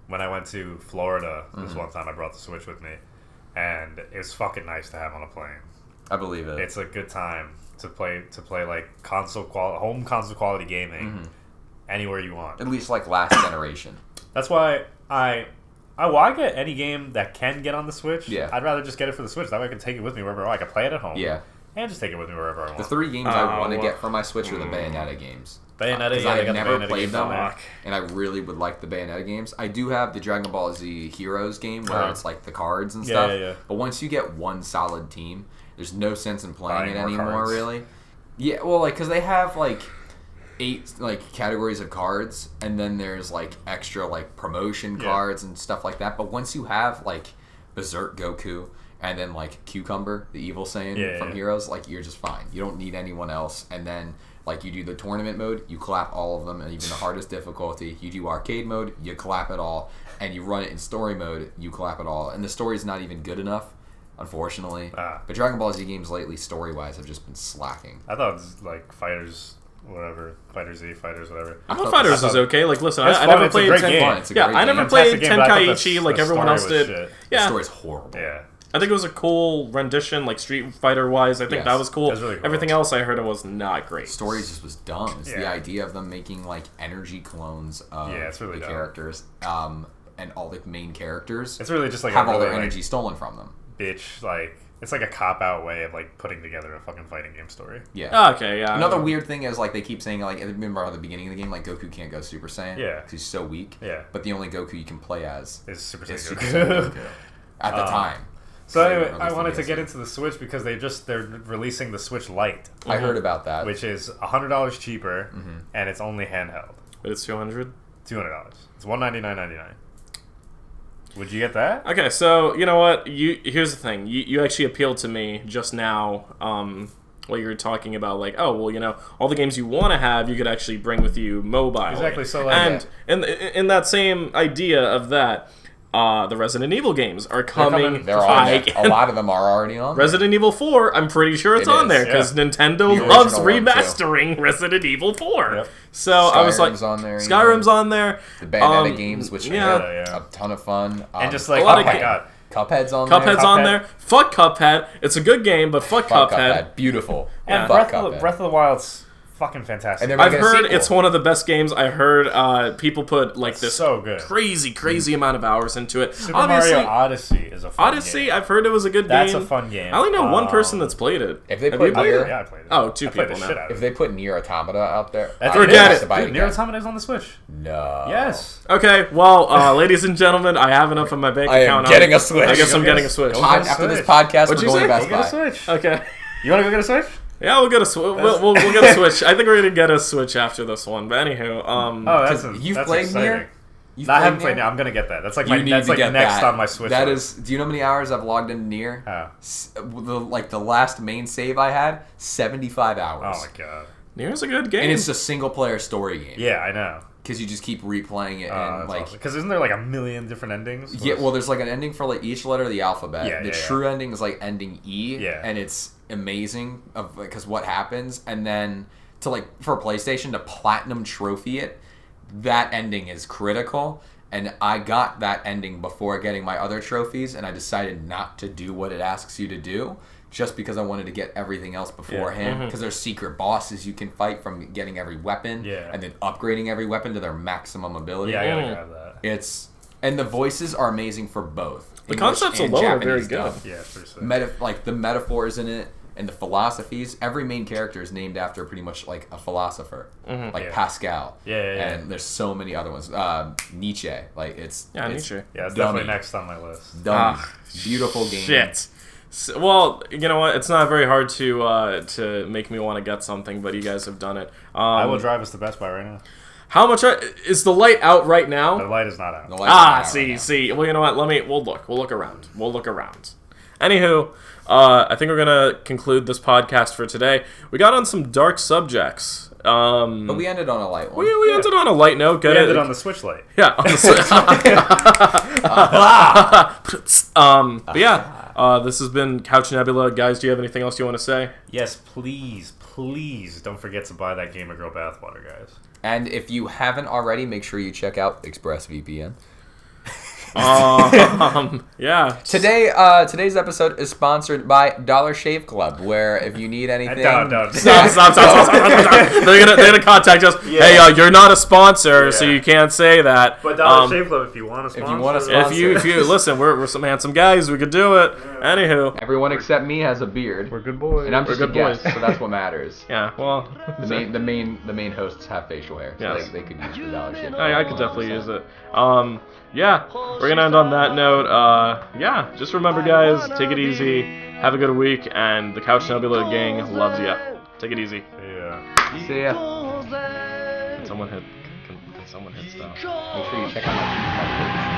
when I went to Florida this one time. I brought the Switch with me. And it's fucking nice to have on a plane. I believe it. It's a good time to play like home console quality gaming anywhere you want. At least like last generation. That's why I get any game that can get on the Switch. Yeah. I'd rather just get it for the Switch. That way I can take it with me wherever I want. I can play it at home. Yeah. And just take it with me wherever I want. The 3 games I want to get for my Switch are the Bayonetta games. Bayonetta, I have never played them, and I really would like the Bayonetta games. I do have the Dragon Ball Z Heroes game where it's like the cards and stuff. Yeah. But once you get one solid team, there's no sense in playing it anymore, really. Yeah, well, like because they have like 8 like categories of cards, and then there's like extra like promotion cards and stuff like that. But once you have like Berserk Goku and then like Cucumber, the evil Saiyan from Heroes, like you're just fine. You don't need anyone else, and then. Like, you do the tournament mode, you clap all of them, and even the hardest difficulty. You do arcade mode, you clap it all. And you run it in story mode, you clap it all. And the story's not even good enough, unfortunately. But Dragon Ball Z games lately, story-wise, have just been slacking. I thought it was, like, Fighter Z, whatever. I thought Fighters was okay. Like, listen, I never played I never played Tenkaichi like everyone else did. The story's horrible. Yeah. I think it was a cool rendition, like Street Fighter wise. I think that was cool. Really cool. Everything else I heard it was not great. The story just was dumb. It's the idea of them making like energy clones of the characters, and all the main characters. It's really just like have all their energy stolen from them. Bitch, like it's like a cop out way of like putting together a fucking fighting game story. Yeah. Oh, okay. Yeah. Another weird thing is like they keep saying like remember at the beginning of the game like Goku can't go Super Saiyan. Yeah. Because he's so weak. Yeah. But the only Goku you can play as is Super Saiyan Goku. At the time. So anyway, I wanted to get into the Switch because they're releasing the Switch Lite. I heard about that, which is $100 cheaper, and it's only handheld. But it's $200. It's $199.99. Would you get that? Okay, so you know what? Here's the thing. You actually appealed to me just now. While you were talking about like, oh well, you know, all the games you want to have, you could actually bring with you mobile. Exactly. So like, and in that same idea of that. The Resident Evil games are coming. They're on there. A lot of them are already on there. Resident Evil 4, I'm pretty sure it's on there because Nintendo loves remastering Resident Evil 4. Yep. So I was like, on there, Skyrim's on there. The Bayonetta games, which are a ton of fun. And just like, oh my god. Cuphead's on there. Cuphead's on there. Fuck Cuphead. It's a good game, but fuck Cuphead. Beautiful. And Breath of the Wild's fucking fantastic. I've heard it's one of the best games. I heard people put like this so good. crazy amount of hours into it. Super Mario Odyssey is a fun game. I've heard it was a good game. That's a fun game. I only know one person that's played it. If they put Nier, I played it. Oh, two people now. If they put Nier Automata out there, forget it. Dude, Nier Automata is on the Switch. No. Yes. Okay, well, ladies and gentlemen, I have enough in my bank account. I am getting a Switch. I guess I'm getting a Switch. After this podcast, we're going to Best Buy. Go get a Switch. Okay. You want to go get a Switch? Yeah, we'll get a Switch. We'll get a Switch. I think we're gonna get a Switch after this one. But anywho, you've played Nier? I haven't played Nier. I'm gonna get that. That's like next on my Switch. That is. Do you know how many hours I've logged into Nier? The last main save I had, 75 hours. Oh my god. Nier's a good game, and it's a single player story game. Yeah, I know. Because you just keep replaying it and like. Because isn't there like a million different endings? Yeah, well, there's like an ending for like each letter of the alphabet. Yeah, the true ending is like ending E. Yeah. And it's amazing because what happens, and then to like for a PlayStation to platinum trophy it, that ending is critical. And I got that ending before getting my other trophies, and I decided not to do what it asks you to do. Just because I wanted to get everything else beforehand. Because there's secret bosses you can fight from getting every weapon. Yeah. And then upgrading every weapon to their maximum ability. Yeah, I gotta grab that. And the voices are amazing for both. The concepts alone are very good. Yeah, it's pretty sick. Like the metaphors in it and the philosophies. Every main character is named after pretty much like a philosopher, like Pascal. Yeah. And there's so many other ones. Nietzsche, like it's Nietzsche. Yeah, it's definitely next on my list. Dummy. Beautiful game. Shit. So, well, you know what? It's not very hard to make me want to get something, but you guys have done it. I will drive us to Best Buy right now. How much is the light out right now? The light is not out. See. Well, you know what? We'll look around. Anywho, I think we're gonna conclude this podcast for today. We got on some dark subjects. But we ended on a light one. We ended on a light note. We ended on the Switch light. Yeah, on the Switch. But yeah. This has been Couch Nebula. Guys, do you have anything else you want to say? Yes, please don't forget to buy that Gamer Girl bathwater, guys. And if you haven't already, make sure you check out ExpressVPN. Yeah. Today's episode is sponsored by Dollar Shave Club, where if you need anything... Don't. Stop. They're gonna contact us. Yeah. Hey, you're not a sponsor, so you can't say that. But Dollar Shave Club, if you want to sponsor. If you listen, we're some handsome guys. We could do it. Yeah. Anywho. Everyone except me has a beard. We're good boys. And I'm just a guest, so that's what matters. Yeah, well... The main hosts have facial hair, so they could use the Dollar Shave Club. I could definitely use it. Yeah, we're gonna end on that note. Yeah, just remember, guys, take it easy, have a good week, and the Couch Nebula gang loves ya. Take it easy. See ya. Can someone hit stop? Make sure you check out my